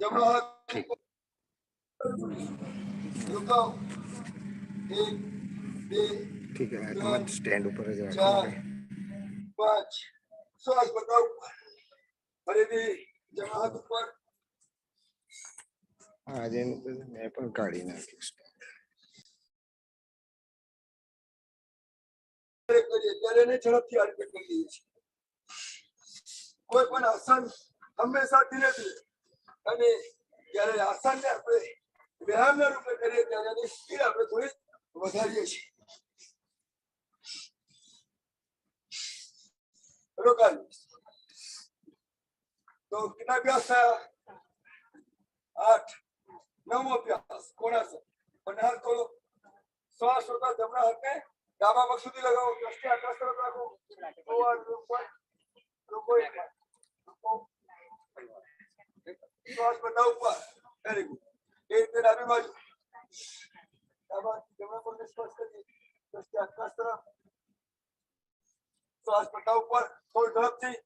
जमणो हाथ झुकाओ 1 2 ठीक है मत स्टैंड ऊपर જ રાખો 5 શ્વાસ બતાવો ફરીથી જમણો હાથ ઉપર આજે મેં પણ કાઢી નાખ્યું ત્યારે એને ઝડપથી આ રીતે કરી દઈએ છીએ કોઈ પણ આસન હંમેશા ધીરે ધીરે અને જ્યારે આસનને આપણે વ્યાયામના રૂપે કરીએ ત્યારે એની સ્પીડ આપણે થોડી વધારીએ છીએ રોકાઈ तो कितना अभ्यास है 8 9 अभ्यास कोणासन બંને હાથ ખોલો શ્વાસ હોતા જમણા હાથને ડાબા પગ સુધી લગાવો દ્રષ્ટિ આકાશ તરફ રાખો શ્વાસ બધા ઉપર વેરી ગુડ એ રીતે ડાબી બાજુ ડાબા જમણા પગને સ્પર્શ કરીએ દ્રષ્ટિ આકાશ તરફ શ્વાસ બધા ઉપર થોડી ઝડપથી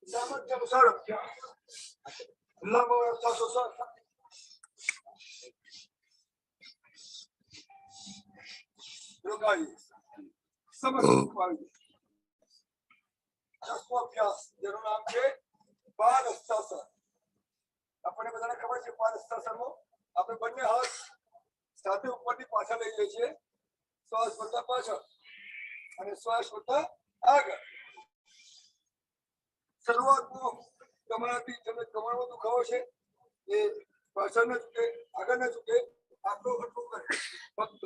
सामर्थ्य अनुसार लंब और श्वासोच्छ्वास रोकाइए समझ अभ्यास જેનું નામ છે બાલ હસ્તાસન આપણે બધાને ખબર છે બાલ હસ્તાસનમાં આપણે બંને હાથ સાથે ઉપરથી પાછા લઈ જઈએ છીએ શ્વાસ વધતા પાછળ અને શ્વાસ વધતા આગળ શરૂઆતમાં તમારાથી તમે કમરમાં દુખાવો છે એ પાછળ ન ઝૂકે આગળ ન ઝૂકે આટલો આટલું કરે ફક્ત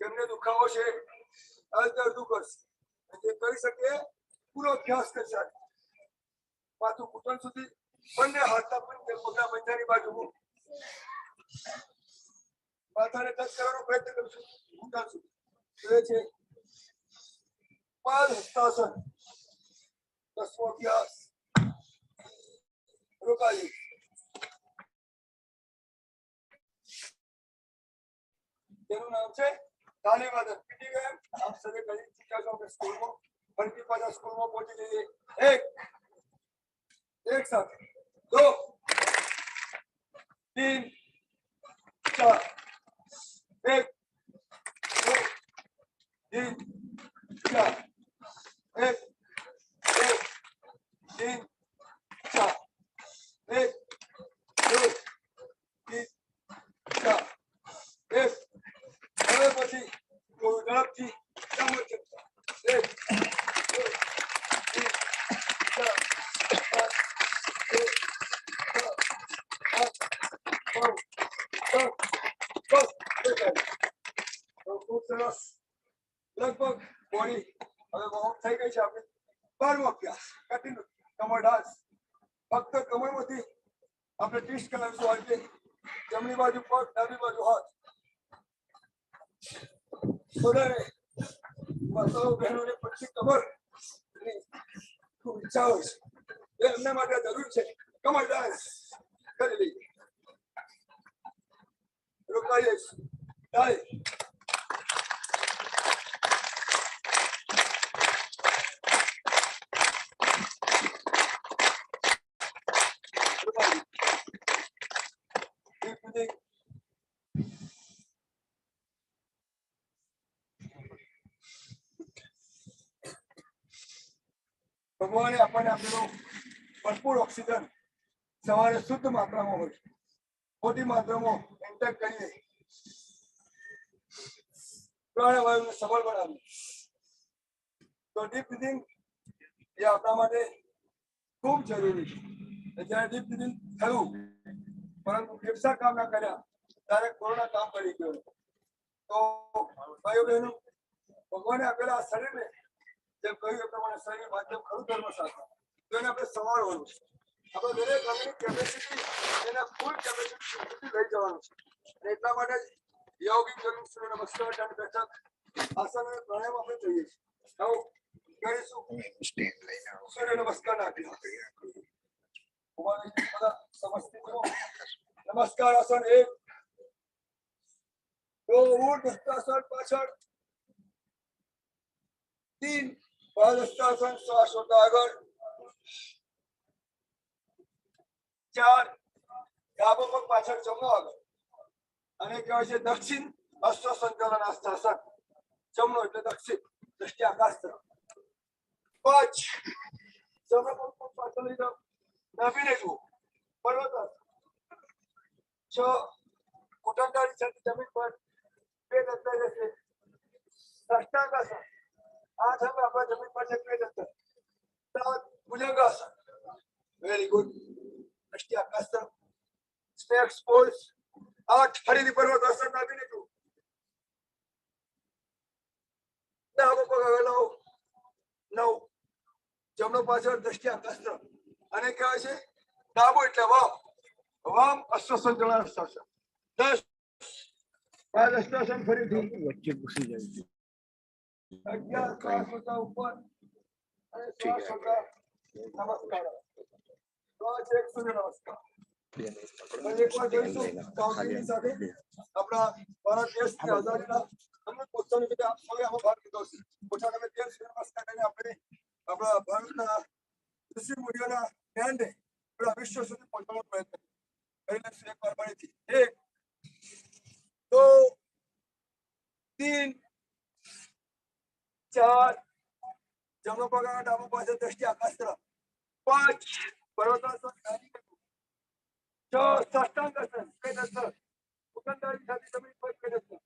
જેમને દુખાવો છે અડધું કરશે જે કરી શકે પૂરો અભ્યાસ કરી શકે પાછું ઘૂંટણ સુધી બંને હાથના પગના મજાની બાજુ માથાને ટચ કરવાનો પ્રયત્ન કરશું ઘૂંટણ સુધી એ છે પાદ હસ્તાસન 10મો અભ્યાસ રોકાઈએ તેનું નામ છે તાલીવાદન પીટી ગયા આપ સભે કરી ચૂક્યા છો આપણે સ્કૂલમાં ફરીથી પાછા સ્કૂલમાં પહોંચી જઈએ એક સાથે 2 3 4 1 2 3 4 1 तीन चार 1 2 3 4 1 હવે પછી કોઈ ઝડપથી સામર્થ્ય 1 2 3 4 5 ખૂબ સરસ લગભગ બોડી હવે બહુ થઈ ગઈ છે આપણે 12મો અભ્યાસ કઠિન કમર ડાન્સ ફક્ત કમરમાંથી આપણે ટ્વિસ્ટ કરાવીશું આ રીતે જમણી બાજુ પગ ડાબી બાજુ હાથ થોડાને માતાઓ બહેનોને પછી કમર ખૂબ ઈચ્છા હોય છે એ એમના માટે જરૂર છે કમર ડાન્સ કરી લઈએ રોકાઈએ ડાય ભગવાને આપણને આપેલો ભરપૂર ઓક્સિજન સવારે શુદ્ધ માત્રામાં હોય ખોટી માત્રામાં એન્ટર કરીએ પ્રાણવાયુને સબળ બનાવીએ તો ડીપ બ્રીથિંગ એ આપણા માટે ખૂબ જરૂરી છે જ્યારે ડીપ બ્રીથિંગ થયું પરંતુ ફેફસા કામ ના કર્યા ત્યારે કોરોના કામ કરી ગયો તો ભાઈઓ બહેનો ભગવાને આપેલા આ શરીરને જેમ કહ્યું એ પ્રમાણે શરીર માધ્યમ ખરું ધર્મશાસ્ત્ર તો એને આપણે સંભાળવાનું છે આપણે દરેક અંગની કેપેસિટી એના ફૂલ કેપેસિટી સુધી લઈ જવાનું છે અને એટલા માટે યોગિક જરૂર સૂર્ય નમસ્કાર અને બેઠક આસન અને પ્રાણાયામ આપણે જોઈએ છીએ આવો કરીશું સૂર્ય નમસ્કાર નાખી બધા સમસ્તીપુર નમસ્કાર આસન 1 2 ऊर्ध्व हस्तासन पाछળ 3 પાદહસ્તાસન શ્વાસ છોડતા આગળ 4 ડાબો પગ પાછળ જમણો આગળ અને કહેવાય છે દક્ષિણ અશ્વ સંચાલન હસ્તાસન જમણો એટલે દક્ષિણ દ્રષ્ટિ આકાશ તરફ 5 જમણો પગ પાછળ લઈ જાઓ નાભીને જુઓ પર્વતાસન 6 ઘૂંટણદારી સાથે જમીન પર પેટ અંદર જશે સાષ્ટાંગાસન 8 હવે આપણા જમીન પર છે પેટ અંદર 7 ભુજંગાસન વેરી ગુડ દ્રષ્ટિ આકાશ તરફ સ્નેક્સ પોઝ 8 ફરીથી પર્વતાસન નાભીને જુઓ ડાબો પગ આગળ લાવો 9 જમણો પાછળ દ્રષ્ટિ આકાશ તરફ અને કહેવાય છે ડાબો એટલે વામ વામ અશ્વ સંચાલન હસ્તાસન 10 પાદહસ્તાસન ફરીથી વચ્ચે ઘૂસી જાય છે 11 શ્વાસ છોડતા ઉપર અને શ્વાસ છોડતા નમસ્કાર શ્વાસ એક સૂર્ય નમસ્કાર એકવાર જોઈશું સાવચેતી સાથે આપણા ભારત દેશની આઝાદીના અમૃત મહોત્સવ નિમિત્તે આપ સૌએ આમાં ભાગ લીધો છે પોતા તમે તેલ સૂર્ય નમસ્કાર કરીને આપણે આપણા ભારતના ઋષિ મુનિઓના જ્ઞાનને આપણા વિશ્વ સુધી પહોંચવાનો પ્રયત્ન કરી લઈશું એકવાર ફરીથી 1 2 3 4 જમણો પગ આગળ ડાબો પાછળ દ્રષ્ટિ આકાશ તરફ 5 પર્વતાસન 6 સાષ્ટાંગાસન પેટ અંદર ઘૂંટણદારી સાથે જમીન પર પેટ અંદર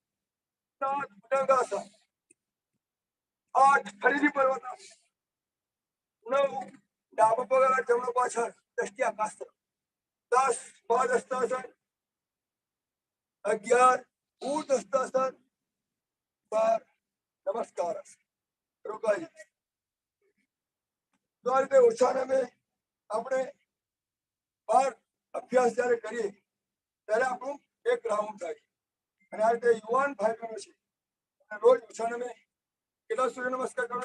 7 ભુજંગાસન 8 ફરીથી પર્વતાસન 9 ડાબો પગ આગળ જમણો પાછળ દ્રષ્ટિ આકાશ તરફ 10 પાદહસ્તાસન 11 ઊર્ધ્વ હસ્તાસન 12 નમસ્કાર રોકાઈ તો આ રીતે ઓછાને મેં આપણે બાર અભ્યાસ જ્યારે કરીએ ત્યારે આપણું એક રાઉન્ડ થાય અને આ રીતે યુવાન ભાઈ બહેનો છે અને રોજ ઓછાને મેં કેટલા સૂર્ય નમસ્કાર કરો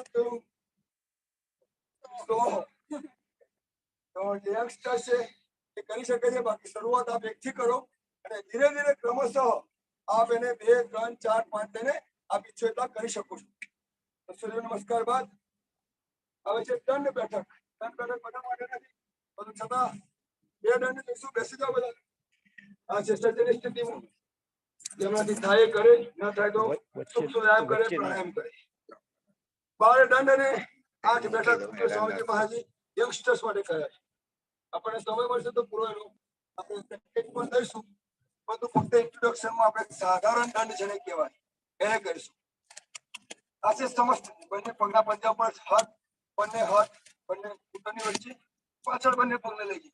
તો જે યંગસ્ટર છે એ કરી શકે છે બાકી શરૂઆત આપ 1 થી કરો અને ધીરે ધીરે ક્રમશઃ આપ એને 2 3 4 5 થઈને આપ ઈચ્છો એટલા કરી શકો છો તો સૂર્ય નમસ્કાર બાદ હવે છે દંડ બેઠક બધા માટે નથી પરંતુ છતાં 2 દંડ લઈશું બેસી જાઓ બધા આ છે સજ્જન સ્થિતિમાં જેમાંથી થાય કરે ન થાય તો સૂક્ષ્મ વ્યાયામ કરે પ્રાણાયામ કરે 12 દંડ અને 8 બેઠક સ્વામીજી મહારાજ યંગસ્ટર્સ માટે કર્યા છે આપણે સમય મળશે તો પૂરો એનો આપણે પ્રેક્ટિસ પણ લઈશું પરંતુ ફક્ત ઇન્ટ્રોડક્શનમાં આપણે સાધારણ દંડ જેને કહેવાય એને કરીશું આ છે સમસ્ત બંને પગના પંજા પર હાથ બંને ઘૂંટણની વચ્ચે પાછળ બંને પગને લઈ જઈએ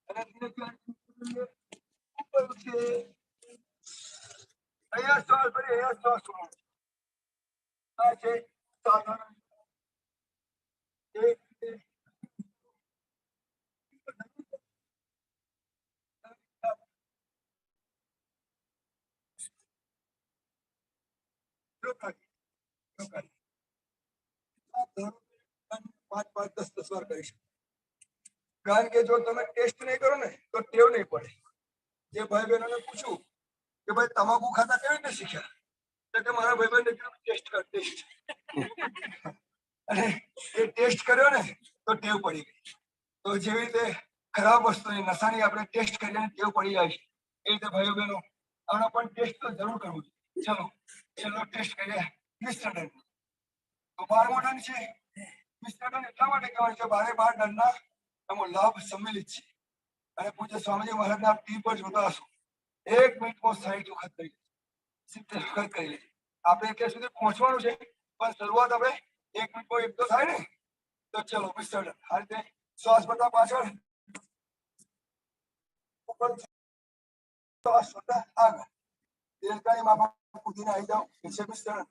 અને ધીરે ધીરે ઉપર ઉઠીએ અહીંયા શ્વાસ ભરી અહીંયા શ્વાસ છોડો આ છે સાધારણ એક પાંચ 10 વાર કરી શકો કારણ કે જો તમે ટેસ્ટ નહીં કરો ને તો ટેવ નહીં પડે જે ભાઈ બહેનોને પૂછું કે ભાઈ તમાકુ ખાતા કેવી રીતે શીખ્યા તો કે મારા ભાઈ બહેન ટેસ્ટ કરતી અને એ ટેસ્ટ કર્યો ને તો ટેવ પડી ગઈ તો જેવી રીતે ખરાબ વસ્તુની નશાની આપણે ટેસ્ટ કરીને ટેવ પડી જાય છે એ રીતે ભાઈઓ બહેનો આનો પણ ટેસ્ટ તો જરૂર કરવું ચલો છેલ્લો ટેસ્ટ કરીએ મિસ્ટર દંડ તો 12મો દંડ છે મિસ્ટર દંડ એટલા માટે કહેવાય છે 12 દંડના એમાં લાભ સંમેલિત છે અને પૂજ્ય સ્વામીજી મહારાજના ટીવી પર જોતા હશો 1 મિનિટમાં 60 વખત કરી 70 વખત કરી લે આપણે એટલે સુધી પહોંચવાનું છે પણ શરૂઆત હવે 1 મિનિટમાં એક તો થાય ને તો ચલો મિસ્ટર દંડ આ રીતે શ્વાસ બધા પાછળ ઉપર શ્વાસ બધા આગળ દેહકાની માપા કૂદીને આવી જાઓ નીચે મિસ્ટર દંડ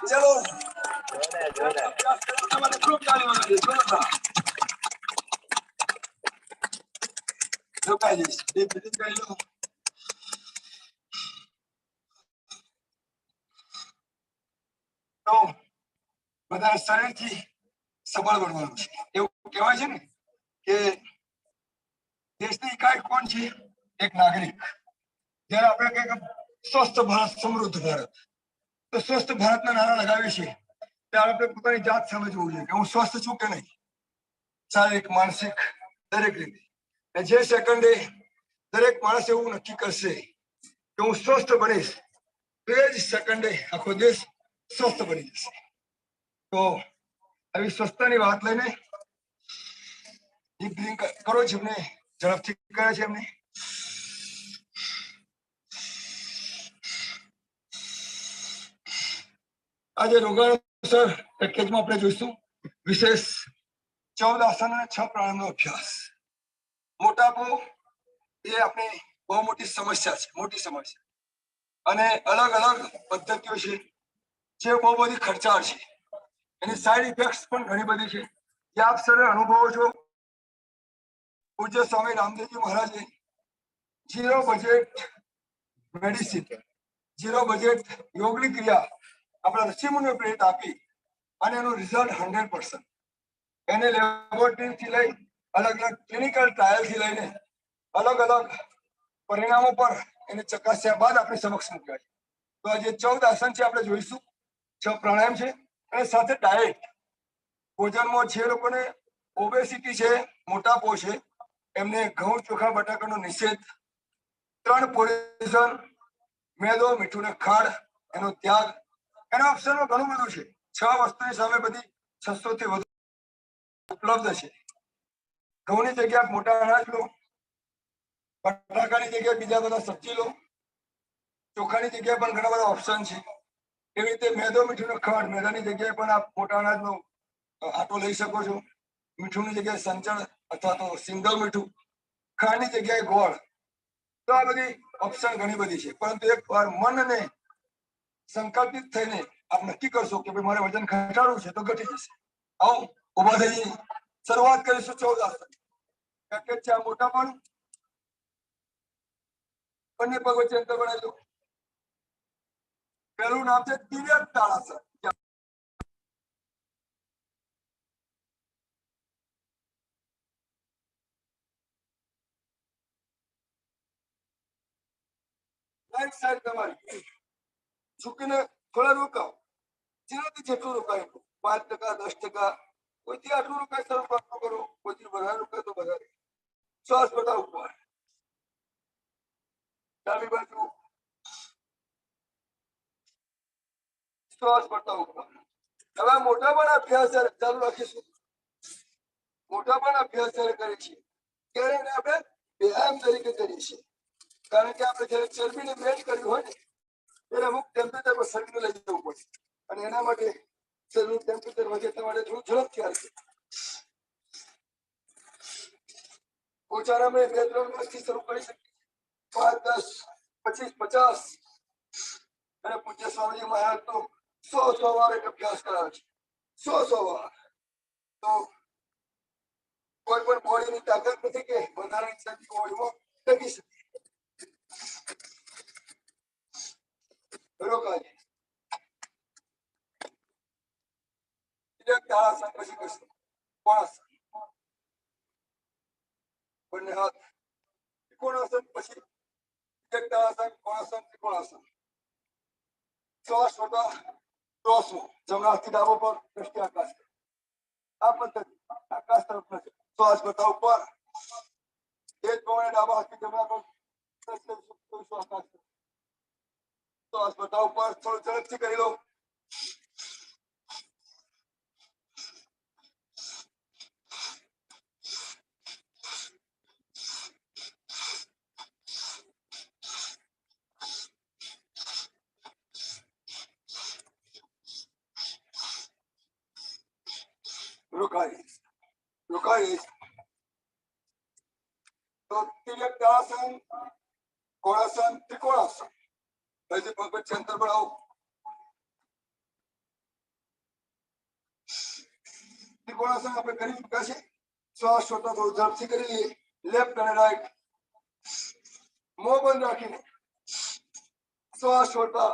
ચલો ખૂબ તાળી રોકાઈ જઈશ બધા શરીરથી સબળ બનવાનું છે. એવું કહેવાય છે ને કે દેશની ઇકાઈ કોણ છે? એક નાગરિક. જ્યારે આપણે કહીએ સ્વસ્થ ભારત, સમૃદ્ધ ભારત, તો સ્વસ્થ ભારતના નારા લગાવીએ છીએ ત્યારે આપણે પોતાની જાત સમજવું જોઈએ કે હું સ્વસ્થ છું કે નહીં, શારીરિક, માનસિક, દરેક રીતે. જે સેકન્ડે દરેક માણસ એવું નક્કી કરશે કે હું સ્વસ્થ બનીશ, તે જ સેકન્ડે આખો દેશ સ્વસ્થ બની જશે. તો આવી સ્વસ્થતાની વાત લઈને કરો છે, એમને ઝડપથી કરે છે. એમને આજે રોગાણુસર પેકેજમાં આપણે જોઈશું વિશેષ 14 આસન અને 6 પ્રાણાયામનો અભ્યાસ. મોટાપો એ આપણી બહુ મોટી સમસ્યા છે, મોટી સમસ્યા, અને અલગ અલગ પદ્ધતિઓ છે જે બહુ બધી ખર્ચાળ છે. એની સાઈડ ઇફેક્ટ્સ પણ ઘણી બધી છે જે આપ સર્વે અનુભવો છો. પૂજ્ય સ્વામી રામદેવજી મહારાજે 0 બજેટ મેડિસિન, 0 બજેટ યોગની ક્રિયા આપણા ઋષિમુનિઓ પ્રેરિત આપી અને એનું રિઝલ્ટ 100%. એને લેબોરેટરીથી લઈ અલગ અલગ ક્લિનિકલ ટ્રાયલથી લઈને અલગ અલગ પરિણામો પર એને ચકાસ્યા બાદ આપણી સમક્ષ મૂક્યા છે. તો આજે 14 આસન છે આપણે જોઈશું, 6 પ્રાણાયામ છે, અને સાથે ડાયટ. ભોજનમાં જે લોકોને ઓબેસિટી છે, મોટાપો છે, એમને ઘઉં, ચોખા, બટાકાનો નિષેધ, 3 પોઈઝન, મેદો, મીઠું ને ખાંડ, એનો ત્યાગ. એના ઓપ્શનમાં ઘણું બધું છે. 6 વસ્તુની સામે બધી 600 થી વધુ ઉપલબ્ધ છે. ઘઉંની જગ્યાએ મોટા અનાજ લો, બટાકાની જગ્યાએ બીજા બધા સબ્જી લો, ચોખાની જગ્યાએ પણ ઘણા બધા ઓપ્શન છે. એવી રીતે મેદો, મીઠું ને ખાંડ, મેદાની જગ્યાએ પણ આપ મોટા અનાજનો આટો લઈ શકો છો. મીઠુંની જગ્યાએ સંચળ અથવા તો સિંગલ મીઠું, ખાંડની જગ્યાએ ગોળ. તો આ બધી ઓપ્શન ઘણી બધી છે, પરંતુ એક વાર મનને સંકલ્પિત થઈને આપ નક્કી કરશો કે ભાઈ મારે વજન ઘટાડવું છે તો ઘટી જશે. આવો ઉભા થઈ શરૂઆત કરીશું 14 આસન. પેકેજ છે આ મોટા પણ બંને પગ વચ્ચે અંતર બનાવી દો. પહેલું નામ છે તિર્યક તાળાસન. રાઈટ સાઈડ તમારી ઝૂકીને થોડા રોકાવ, જેનાથી જેટલું રોકાય 5%, 10%, કોઈથી આટલું રોકાય શરૂ કરો, કોઈથી વધારે રોકાય તો વધારે. શ્વાસ બધા ઉપર, ડાબી બાજુ શ્વાસ પડતા ઉપર. હવે મોટા પણ અભ્યાસ ચાલુ રાખીશું. મોટા પણ અભ્યાસ જ્યારે કરીએ છીએ ત્યારે એને આપણે વ્યાયામ તરીકે કરીએ છીએ. કારણ કે આપણે જયારે ચરબીને મેલ્ટ કર્યું હોય ને ત્યારે અમુક ટેમ્પરેચર પર શરીરને લઈ જવું પડે, અને એના માટે શરીરનું ટેમ્પરેચર વધે તે માટે થોડું ઝડપથી હાલશે. ઓછામાં 2-3 વર્ષથી શરૂ કરી શકીએ, 5, 10, 25, 50. અને પૂજ્ય સ્વામીજી મહારાજ તો 100 વાર એક અભ્યાસ કરાવે છે, 100 વાર. તો કોઈ પણ બોડીની તાકાત નથી કે વધારાની શક્તિ બોડીમાં ટકી શકે. રોકાય તાળાસન પછી કરશું કોણાસન. બંને હાથ ત્રિકોણાસન, પછી તાળાસન, કોણાસન, ત્રિકોણાસન. શ્વાસ છોટા ક્રોસમાં, જમણા હાથથી ડાબો પર, દ્રષ્ટિ આકાશ. આ પદ્ધતિ આકાશ તરફ નથી. શ્વાસ બધા ઉપર, એ જ પ્રમાણે ડાબા હાથથી જમણા પર, આકાશ. શ્વાસ બધા ઉપર, થોડું ઝડપથી કરી લો. રોકાઈ. તો તિર્યક તાળાસન, કોણાસન, ત્રિકોણાસન. પછી પગ વચ્ચે અંતર બનાવો. ત્રિકોણાસન આપણે કરી ચૂક્યા છે. શ્વાસ છોડતા થોડું ઝડપથી કરી લઈએ. લેફ્ટ અને રાઈટ, મોં બંધ રાખીને શ્વાસ છોડતા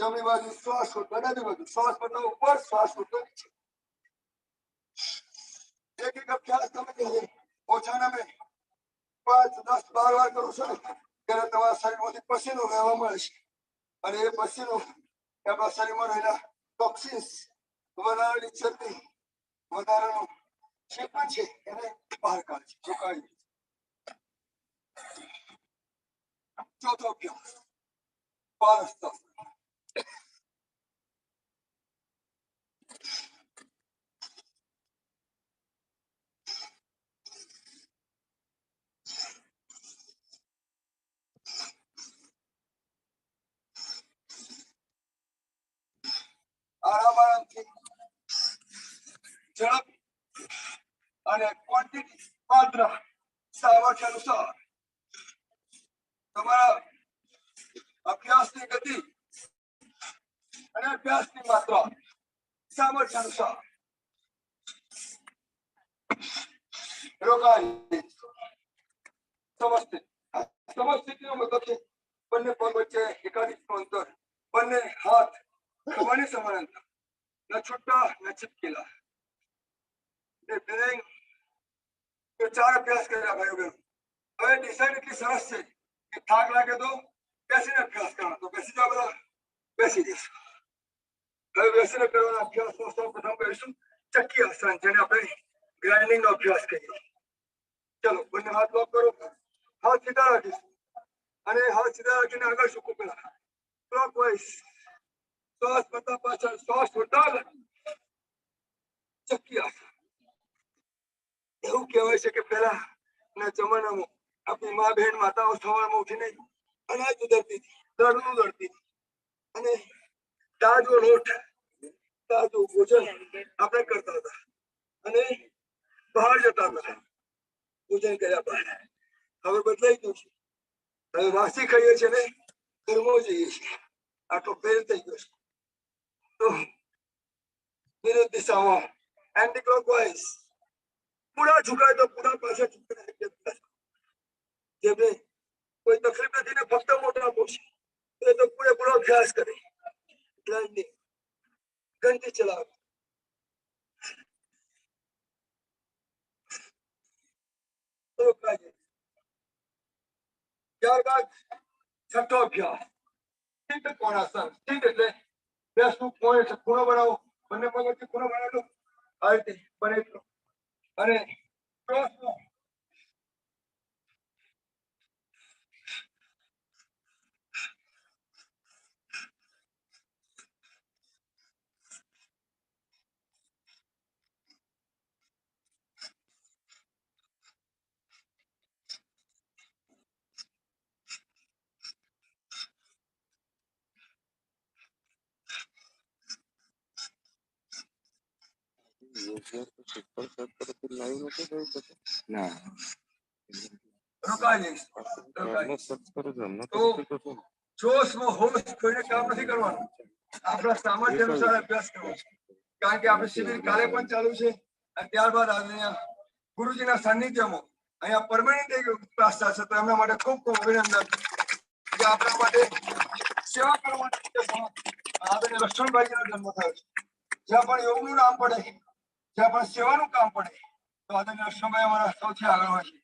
જમણી બાજુ શ્વાસ છોડતા ડાબી બાજુ શ્વાસ છોડતા ઉપર શ્વાસ છોડતા નીચે एक एक अभ्यास તમે કહીએ ઓછાના મેં 5 10 12 વાર કરો છો ત્યારે તમારા શરીરમાંથી પસીનો વહેવા મળે છે અને એ પસીનો આપણા શરીરમાં રહેલા ટોક્સિન્સ વધારાની ચરબી વધારાનો જે પણ છે એને બહાર કાઢે છે સુકાઈ ચોથો અભ્યાસ પારસ્તા આરામથી ઝડપ અને ક્વોન્ટિટી માત્રા સામર્થ્ય અનુસાર તમારા અભ્યાસની ગતિ અને અભ્યાસની માત્રા સામર્થ્ય અનુસાર રોકાઈ સમસ્થિતિનો મતલબ છે બંને પગ વચ્ચે એકાદીનું અંતર બંને હાથ ખભાની સમાન અંતર ન છૂટા ન ચીપકેલા ब्रीदिंग के 4 अभ्यास કર્યા ભાઈઓ બહેનો હવે ડિસાઈડ એટલી સરસ છે કે થાક લાગે તો બેસીને અભ્યાસ કરવાનો તો બેસી જાઓ બધા બેસી જઈશું હવે બેસીને કરવાના અભ્યાસનો સૌપ્રથમ કરીશું ચક્કી આસન જેને આપણે ગ્રાઇન્ડિંગનો અભ્યાસ કહીએ ચલો બંને હાથ લોક કરો હાથ સીધા રાખીશું અને હાથ સીધા રાખીને આગળ ઝૂકો પેલા ક્લોકવાઇઝ શ્વાસ કરતા પાછળ શ્વાસ છોડતા ચક્કી આસન એવું કહેવાય છે કે પહેલાના જમાનામાં આપણી મા બહેન માતાઓ સવારમાં ઉઠીને અનાજ ઉદરતી હતી દળનું દળતી હતી અને તાજો રોટ તાજું ભોજન આપણે કરતા હતા અને બહાર જતા હતા ભોજન કર્યા બાદ હવે બદલાઈ ગયું છે હવે વાસી ખાઈએ છીએ ને ઘરમાં જઈએ છીએ આટલો ફેર થઈ ગયો છે તો વિરુદ્ધ દિશામાં એન્ટી ક્લોકવાઇઝ पूरा झुकाए तो पूरा पासे जेबे कोई तकलीफ नहीं ने फक्त मोटा पोछ तो पूरे पूरा अभ्यास करे ग्राइंडिंग घंटे चला तो काजे ત્યારબાદ છઠ્ઠો અભ્યાસ ઠીક કોણાસન ઠીક એટલે બેસનું ખૂણો બનાવો બંને પગ વચ્ચે ખૂણો બનાવો આ રીતે બને અને ક્રોસનો ના રોકાઈ તો જોશમાં હોશ કોઈને કામ નથી કરવાનું આપણા સામર્થ્ય અનુસાર અભ્યાસ કરવો કારણ કે આપણે શિબિર કાલે પણ ચાલુ છે અને ત્યારબાદ અહીંયા ગુરુજીના સાનિધ્યમાં અહીંયા પરમેનન્ટ ક્લાસ થશે તો એમના માટે ખૂબ ખૂબ અભિનંદન કે આપણા માટે સેવા કરવા માટે લક્ષ્મણભાઈનો જન્મ થયો છે જ્યાં પણ યોગનું નામ પડે જ્યાં પણ સેવાનું કામ પડે તો આદરણીય લક્ષ્મણભાઈ અમારા સૌથી આગળ હોય છે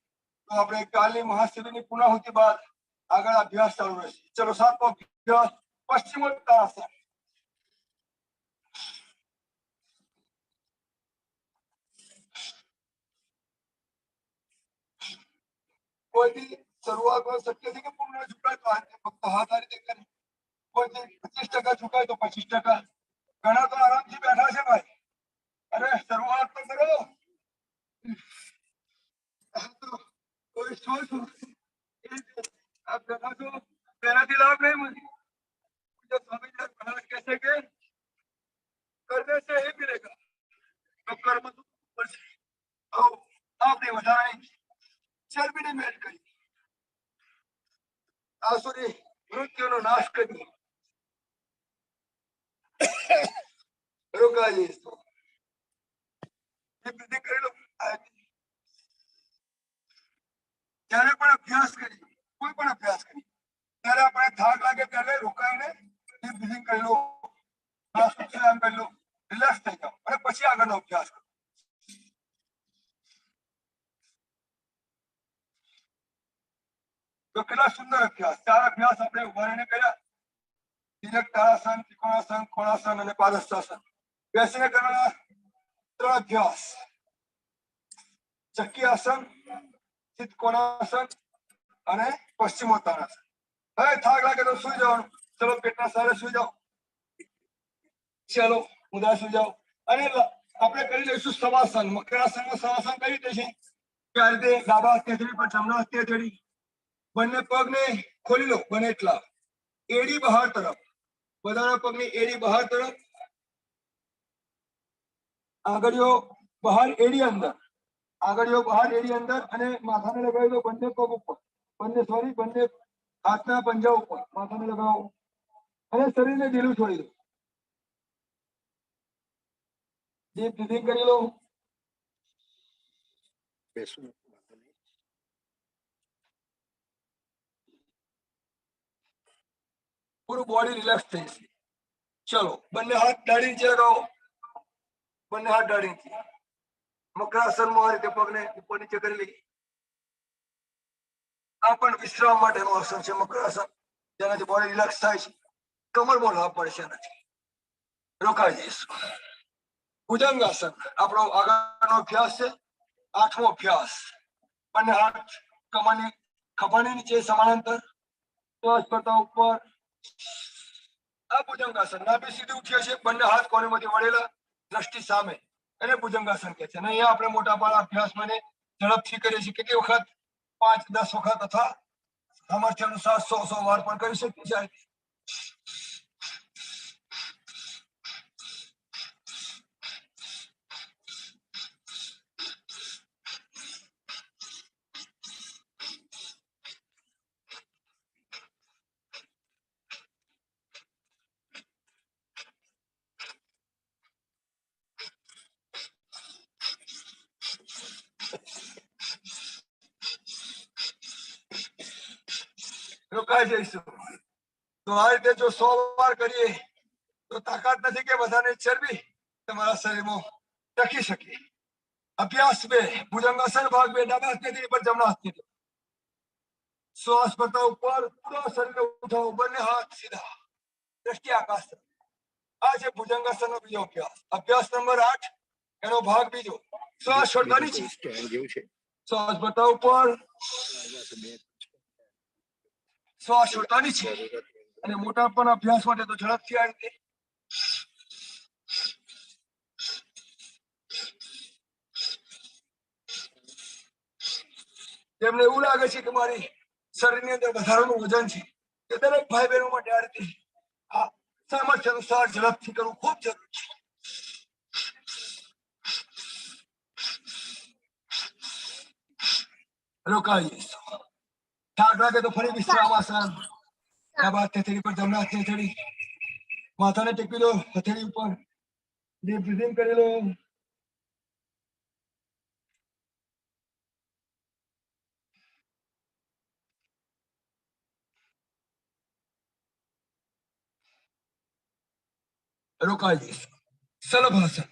તો આપણે કાલની મહાશિબિરની પૂર્ણાહુતિ બાદ આગળ અભ્યાસ ચાલુ રહેશે ચલો સાતમો અભ્યાસ પશ્ચિમોત્તાનાસન કોઈથી શરૂઆતમાં શક્ય છે કે પૂર્ણ ઝુકાય તો ફક્ત હાથ આ રીતે કરે કોઈથી 25% ઝુકાય તો 25% ઘણા તો આરામથી બેઠા છે ભાઈ અરે શરૂઆત તો કરો कोई सोच आप देखा तो मेरा लाभ नहीं मुझे जो स्वामी जी महाराज कैसे के करने से ही मिलेगा तो कर्म तो ऊपर से आओ आपने बताया चर्बी ने मेल करी आसुरी मृत्यु नो नाश करी रोका जी इसको ये विधि कर लो જ્યારે પણ અભ્યાસ કરી કોઈ પણ અભ્યાસ કરી ત્યારે આપણે થાક લાગે ત્યારે રોકાઈને ડીપ બ્રીથિંગ કરી લો આગળનો અભ્યાસ કરો. તો કેટલા સુંદર અભ્યાસ. 4 અભ્યાસ આપણે ઉભા રહીને કર્યા. તિર્યક તાળાસન, ત્રિકોણાસન, કોણાસન અને પાદહસ્તાસન. બેસીને કરવાના 3 અભ્યાસ. ચક્કી આસન, ચિત્ત કોણાસન અને પશ્ચિમોત્તાનાસન. હવે થાક લાગે તો સુઈ જવાનું. ચલો પેટના સારે સુઈ જાઓ. ચલો મુદ્રા સુઈ જાઓ. અને આપણે કરી લઈશું સવાસન. મકરાસનમાં સવાસન કઈ રીતે છે કે આ રીતે ડાબા હાથ તેજડી પર જમણા હાથ તેજડી. બંને પગને ખોલી લો બને એટલા. એડી બહાર તરફ. બધાના પગની એડી બહાર તરફ. આગળીઓ બહાર એડી અંદર. આગળીઓ બહાર એડી અંદર અને માથાને લગાવી દો બંને પગ ઉપર. બંને હાથના પંજા ઉપર માથાને લગાવો અને શરીરને ઢીલું છોડી દો. ડીપ બ્રીથિંગ કરી લો. બેસું પૂરું બોડી રિલેક્સ થઈ જશે. ચલો બંને હાથ દાઢી નીચે લગાવો. બંને હાથ દાઢી નીચે. મકરાસનમાં આ રીતે પગને ઉપર નીચે કરી લઈએ. આ પણ વિશ્રામ માટેનું આસન છે મકરાસન, જેનાથી બોડી રિલેક્સ થાય છે. કમરમાં લાભ પડે છે એનાથી. રોકાઈ જઈશું. ભુજંગાસન આપણો આગળનો અભ્યાસ છે. 8મો અભ્યાસ. બંને હાથ કમરની ખભાની નીચે સમાંતર. શ્વાસ કરતા ઉપર. આ ભુજંગાસન. નાભી સીધી ઉઠીએ છીએ. બંને હાથ કોણીમાંથી વળેલા, દ્રષ્ટિ સામે. એને ભુજંગાસન કહે છે. અને અહીંયા આપણે મોટા પાડા અભ્યાસ મને ઝડપથી કરીએ છીએ. કેટલી વખત? 5-10 વખત અથવા સામર્થ્ય અનુસાર 100 વાર પણ કરી શકીએ છીએ. રોકાઈ જઈશું. તો આ રીતે જો 100 વાર કરીએ તો તાકાત નથી કે બધાને ચરબી તમારા શરીરમાં ટકી શકે. અભ્યાસ 2. ભુજંગાસન ભાગ 2. ડાબા હાથ તેજડી પર જમણા હાથ તેજડી. શ્વાસ કરતા ઉપર પૂરા શરીરને ઉઠાવો. બંને હાથ સીધા. દ્રષ્ટિ આકાશ. આ છે ભુજંગાસનનો બીજો અભ્યાસ. અભ્યાસ નંબર 8. એનો ભાગ બીજો. શ્વાસ છોડતા નીચે. સ્ટેન્ડ જેવું છે. શ્વાસ કરતા ઉપર. શ્વાસ છોડતા નીચે. અને મોટા પણ અભ્યાસ માટે તો ઝડપથી આ રીતે. જેમને એવું લાગે છે કે મારી શરીરની અંદર વધારાનું વજન છે, કે દરેક ભાઈ બહેનો માટે આ રીતે આ સામર્થ્ય અનુસાર ઝડપથી કરવું ખૂબ જરૂરી છે. રોકાઈ જઈશું. થાક લાગે તો ફરી વિશ્રામ આસન. ડાબા હાથ હથેળી પર જમણા હાથ હથેળી. માથાને ટેકી લો હથેળી ઉપર. ડીપ બ્રીથિંગ કરી લો. રોકાઈ જઈશું. સલભાસન.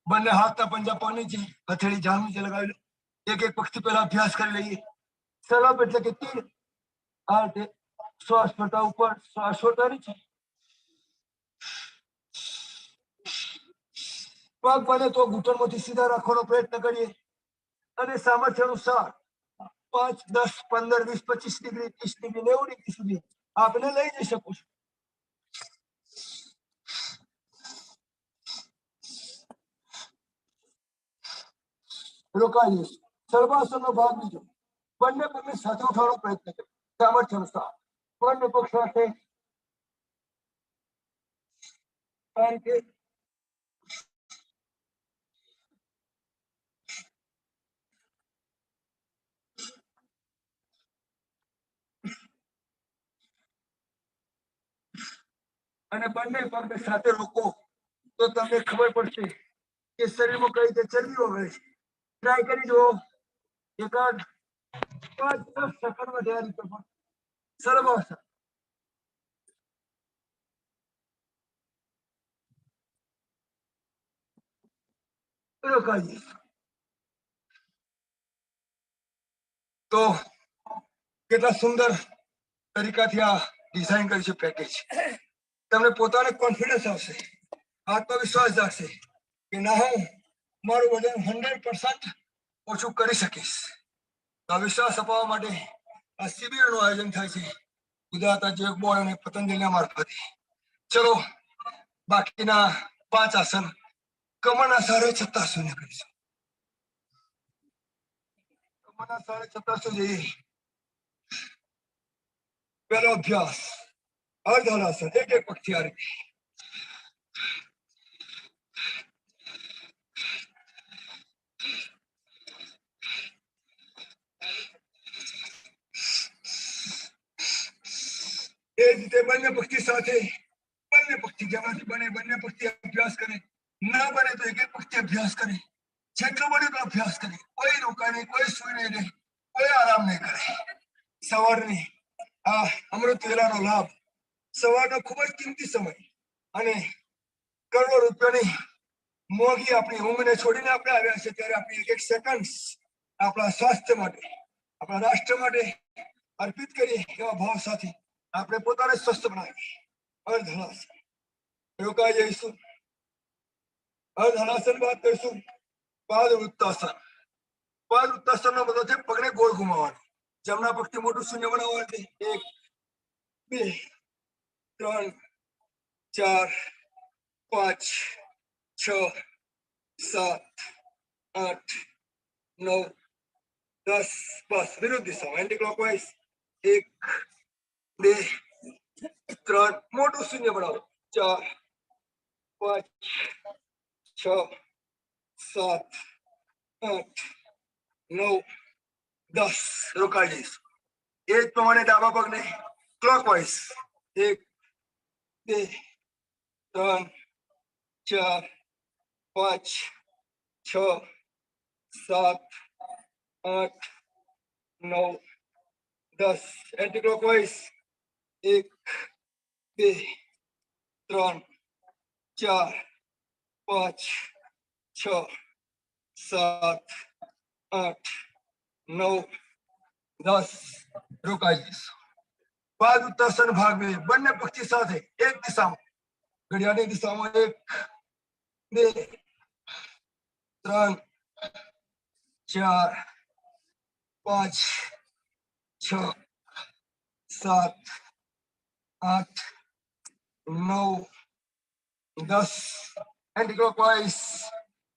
બંને હાથના પંજા પર નીચે, હથેળી જાંઘ નીચે લગાવી લો. એક પગથી પહેલા અભ્યાસ કરી લઈએ. સલભ એટલે કે તીર. આ રીતે શ્વાસ કરતા ઉપર, શ્વાસ છોડતા નીચે. પગ બને તો ઘૂંટણમાંથી સીધા રાખવાનો પ્રયત્ન કરીએ અને સામર્થ્ય અનુસાર 5, 10, 15, 20, 25 ડિગ્રી, 30 ડિગ્રી, 90 ડિગ્રી સુધી આપણે લઈ જઈ શકો છો. રોકાઈ જઈશું. સર્વાસનનો ભાગ બીજો. બંને પગને સાથે ઉઠાવવાનો પ્રયત્ન કરીએ સામર્થ્ય અનુસાર. બંને પગ સાથે અને બંને પગને સાથે રોકો તો તમને ખબર પડશે કે શરીરમાં કઈ રીતે ચરબી ઓગળે છે. ટ્રાય કરી જુઓ. એકાદ 5-10 સેકન્ડમાં તૈયાર રીતે સર્વાસન. રોકાઈ જઈશું. તો કેટલા સુંદર તરીકાથી આ ડિઝાઇન કરી છે પેકેજ. તમને પોતાને કોન્ફિડન્સ આવશે, આત્મવિશ્વાસ જાગશે કે ના હું મારું વજન 100% ઓછું કરી શકીશ. આ વિશ્વાસ અપાવવા માટે આ શિબિરનું આયોજન થાય છે ગુજરાત રાજ્ય બોર્ડ અને પતંજલિ મારફતે. ચલો બાકીના 5 આસન કમરના સહારે 36 શૂન્ય કરીશું. કમરના સહારે 36 જઈએ. પહેલો અભ્યાસ અર્ધ હલાસન, એક પગથી આ રીતે. એ જ રીતે બંને પક્ષી સાથે બંને પક્ષી જેમાંથી બને બંને પક્ષી અભ્યાસ કરે, ના બને તો એક પક્ષી અભ્યાસ કરે. જેટલું બને તો અભ્યાસ કરે. કોઈ રોકાય નહીં, કોઈ સુઈ નહીં રહે, કોઈ આરામ નહીં કરે. સવારની આ અમૃત વેલાનો લાભ, સવારનો ખૂબ જ કિંમતી સમય અને કરોડો રૂપિયાની મોંઘી આપણી ઊંઘને છોડીને આપણે આવ્યા છે ત્યારે આપણી એક સેકન્ડ આપણા સ્વાસ્થ્ય માટે, આપણા રાષ્ટ્ર માટે અર્પિત કરીએ એવા ભાવ સાથે આપણે પોતાને સ્વસ્થ બનાવીએ. અર્ધ હલાસન રોકાઈ જઈશું. અર્ધ હલાસન બાદ કરીશું પાદ વૃત્તાસન. પાદ વૃત્તાસન નો મતલબ છે પગને ગોળ ઘુમાવવાનો. જમણા પગથી મોટું શૂન્ય બનાવવાનું. 1 2 3 4 5 6 7 8 9 10. બસ વિરુદ્ધ દિશામાં એન્ટી ક્લોકવાઇઝ. 1 2 3 મોટું શૂન્ય બનાવો. 4 5 6 7 8 9 10. રોકાઈ જઈશું. એ જ પ્રમાણે ડાબા પગને ક્લોકવાઇઝ. 1 2 3 4 5 6 7 8 9 10. Anti clockwise. 1 2 3 4 5 6 7 8 9 10. રોકાઈ જઈશું. પાદ ઉત્તાસન ભાગ 2 બંને પક્ષી સાથે એક દિશામાં ઘડિયાળની દિશામાં. 1 2 3 4 5 6 7 8 9 10. એન્ટી ક્લોકવાઇઝ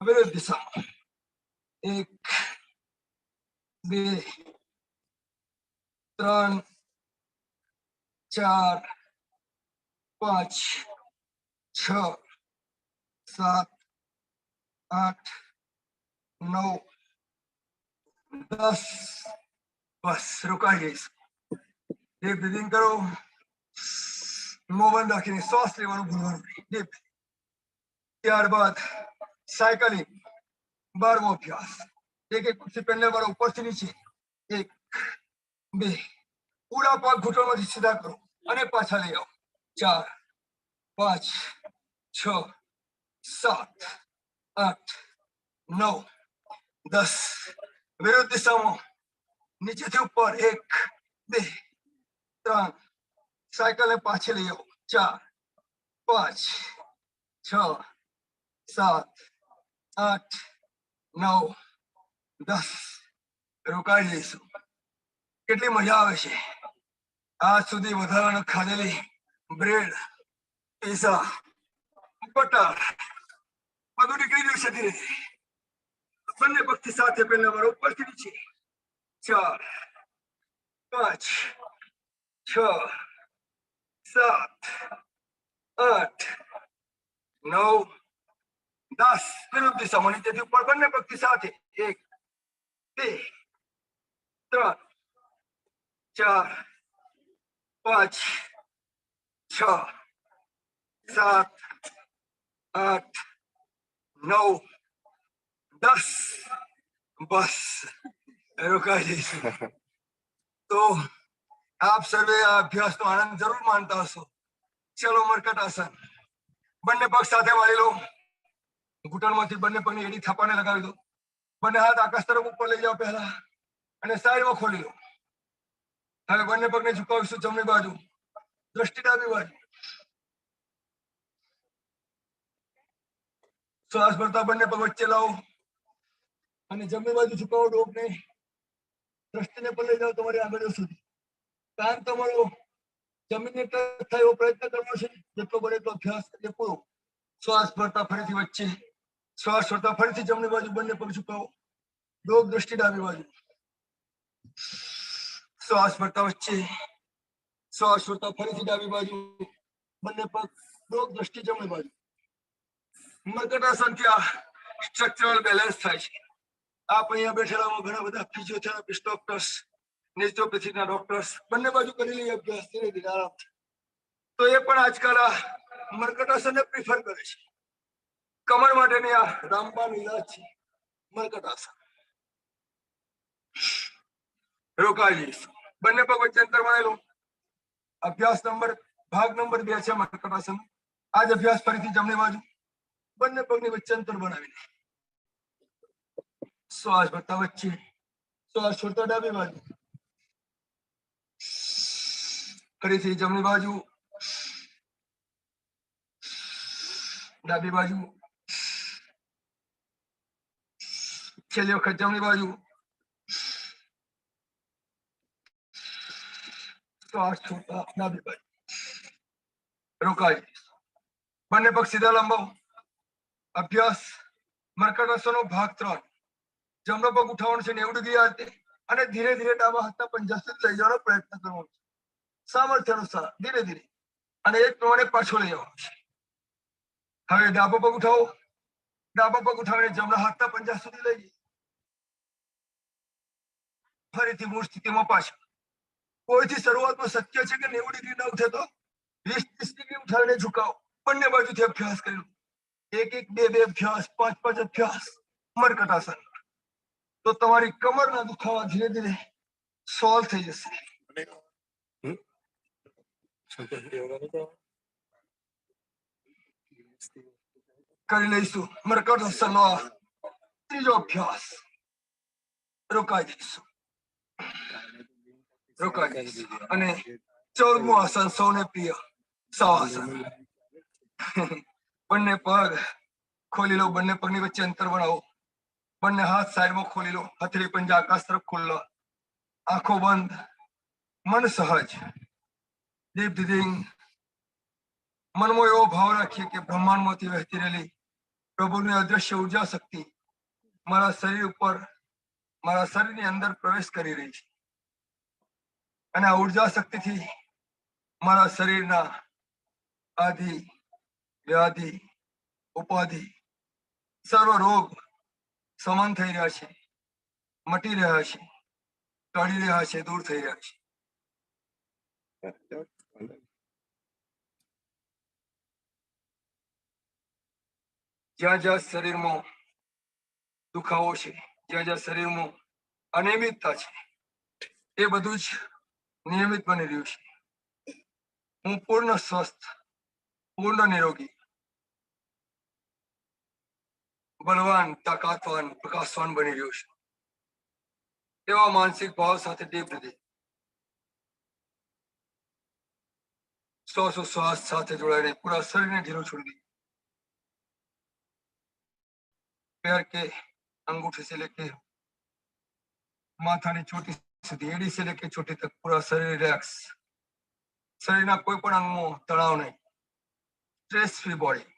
વિરુદ્ધ દિશામાં. 1 2 3 4 5 6 7 8 9 10. બસ રોકાઈ જઈશું. ડીપ બ્રીથિંગ કરો. મોં બંધ રાખીને શ્વાસ લેવાનું ભૂલવાનું નહીં. ત્યારબાદ સાયકલિંગ 12મો અભ્યાસ. એક પક્ષી પહેલે વાર ઉપરથી નીચે. 1 2 પૂરા પગ ઘૂંટણમાંથી સીધા કરો અને પાછા લઈ આવો. 4 5 6 7 8 9 10. વિરુદ્ધ દિશામાં નીચેથી ઉપર. 1 2 3 સાયકલને પાછી લઈ આવો. 4 5 6 7 8 9 10. રોકાઈ જઈશું. કેટલી મજા આવે છે. આજ સુધી વધારાનું ખાધેલી બ્રેડ, પીઝા, બટર બધું નીકળી ગયું છે ધીરે ધીરે. બંને પક્ષી સાથે પહેલા વાર ઉપરથી નીચે. 4 5 6 7 8 9 10. વિરુદ્ધ દિશામાં નીચેથી ઉપર બંને પક્ષી સાથે. 1 2 3 4 5 6 7 8 9 10. બસ રોકાઈ જઈશું. તો આપ સર્વે આ અભ્યાસનો આનંદ જરૂર માનતા હશો. ચલો મરકટ આસન. બંને પગ સાથે વાળી લો. ઘૂંટણમાંથી બંને પગની એડી થાપાને લગાવી દો. બંને હાથ આકાશ તરફ ઉપર લઈ જાઓ પહેલા અને સાઈડમાં ખોલી લો. હવે બંને પગને ઝુકાવીશું જમણી બાજુ, દ્રષ્ટિ ડાબી બાજુ. શ્વાસ ભરતા બંને પગ વચ્ચે લાવો અને જમણી બાજુ ઝુકાવો ડોકને. દ્રષ્ટિને પણ લઈ જાઓ તમારી આંગળીઓ સુધી. કાન તમારો જમીનને ટચ થાય એવો પ્રયત્ન કરવો છે. જેટલો બને એટલો અભ્યાસ કરીએ પૂરો. શ્વાસ ભરતા ફરીથી વચ્ચે, શ્વાસ છોડતા ફરીથી જમણી બાજુ બંને પગ ઝુકાવો. ડોક દ્રષ્ટિ ડાબી બાજુ. શ્વાસ ભરતા વચ્ચે, શ્વાસ છોડતા ફરીથી ડાબી બાજુ બંને પગ, ડોક દ્રષ્ટિ જમણી બાજુ. મર્કટાસનથી આ સ્ટ્રક્ચરલ બેલેન્સ થાય છે. આપ અહીંયા બેઠેલા ઘણા બધા ફિઝિયોથેરાપિસ્ટ, ડોક્ટર્સ, નેચરોપેથીના ડોક્ટર્સ બંને બાજુ કરી લઈએ અભ્યાસ ધીરે ધીરે આરામથી. તો એ પણ આજકાલ આ મર્કટાસનને પ્રિફર કરે છે. કમર માટેની આ રામબાણ ઇલાજ છે મર્કટાસન. રોકાઈ જઈશું. બંને પગ વચ્ચે અંતર બનાવેલું. અભ્યાસ ભાગ નંબર 2 છે મર્કટાસન. આજ અભ્યાસ ફરીથી જમણી બાજુ બંને પગની વચ્ચે અંતર બનાવીને શ્વાસ ભરતા વચ્ચે, શ્વાસ છોડતા ડાબી બાજુ. ફરીથી જમણી બાજુ, ડાબી બાજુ. છેલ્લી વખત જમણી બાજુ. શ્વાસ છોડતા ડાબી બાજુ. રોકાઈ. બંને પગ સીધા લંબાવો. અભ્યાસ મર્કટાસનનો ભાગ 3. જમણો પગ ઉઠાવવાનો છે 90 ડિગ્રી આ અને ધીરે ધીરે ડાબા હાથના પંજા સુધી લઈ જવાનો પ્રયત્ન કરવાનો છે. સામર્થ્ય અનુસાર ધીરે ધીરે અને એક પ્રમાણે પાછો લઈ આવવાનો છે. હવે ડાબો પગ ઉઠાવો. ડાબો પગ ઉઠાવીને જમણા હાથના પંજા સુધી લઈ જઈએ. ફરીથી મૂળ સ્થિતિમાં પાછા. કોઈથી શરૂઆતમાં શક્ય છે કે 90 ડિગ્રી ન ઉઠે તો 20-30 ડિગ્રી ઉઠાવીને ઝુકાવો. બંને બાજુથી અભ્યાસ કરી લો. 1-2 અભ્યાસ, 5 અભ્યાસ મર્કટાસન. તો તમારી કમરના દુખાવા ધીરે ધીરે સોલ્વ થઈ જશે. કરી લઈશું મર્કટાસનનો ત્રીજો અભ્યાસ. રોકાઈ જઈશું. અને 14મું આસન સૌને પ્રિય સવાસન. બંને પગ ખોલી લો. બંને પગની વચ્ચે અંતર બનાવો. બંને હાથ સાઈડમાં ખોલી લો. હથેળી પંજા આકાશ તરફ ખોલો. આંખો બંધ. મન સહજ. Deep breathing. મનમાં એવો ભાવ રાખીએ કે બ્રહ્માંડમાંથી વહેતી રહેલી પ્રભુની અદ્રશ્ય ઉર્જા શક્તિ મારા શરીર ઉપર, મારા શરીરની અંદર પ્રવેશ કરી રહી છે. અને આ ઉર્જા શક્તિથી મારા શરીરના આદિ, વ્યાધિ, ઉપાધિ, સર્વ રોગ સમાન થઈ રહ્યા છે, મટી રહ્યા છે, ટળી રહ્યા છે, દૂર થઈ રહ્યા છે. જ્યાં જ્યાં શરીરમાં દુખાવો છે, જ્યાં જ્યાં શરીરમાં અનિયમિતતા છે, એ બધું જ નિયમિત બની રહ્યું છે. હું પૂર્ણ સ્વસ્થ, પૂર્ણ નિરોગી, બળવાન, તાકાતવાન, પ્રકાશવાન બની રહ્યો છે. એવા માનસિક ભાવ સાથે ડીપ બ્રીથિંગ. શ્વાસ સાથે જોડાઈને પૂરા શરીરને ઢીલું છોડી दी. पैर के अंगूठे से लेके माथा ની ચોટી સુધી, એડી से लेके ચોટી तक पूरा शरीर रिलैक्स. શરીરના કોઈ પણ અંગમાં તણાવ નહીં. Stress free body.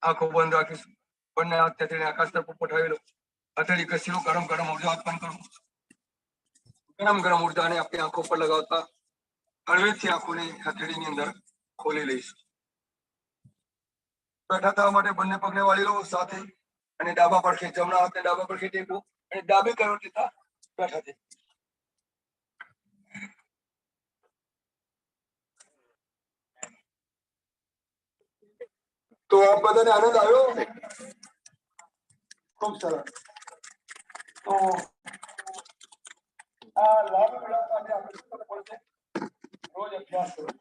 આંખો બંધ રાખીશું. બંને હાથ તેની આકાશ તરફ ઉઠાવી લો. હથેળી કસી લો. ગરમ ગરમ ઉર્જા ઉત્પન્ન કરો. ગરમ ગરમ ઉર્જાને આપણી આંખો પર લગાવતા હળવેથી આંખોને હથેળીની અંદર ખોલી લઈશું. બેઠા થવા માટે બંને પગને વાળી લો સાથે અને ડાબા પડખે, જમણા હાથને ડાબા પડખે ટેકો અને ડાબી કરોડ લેતા બેઠા થઈ. તો આપ બધાને આનંદ આવ્યો? ખૂબ સરસ. તો આ લાભ મેળવવા માટે આપણે શું કરવું પડશે? રોજ અભ્યાસ કરવો.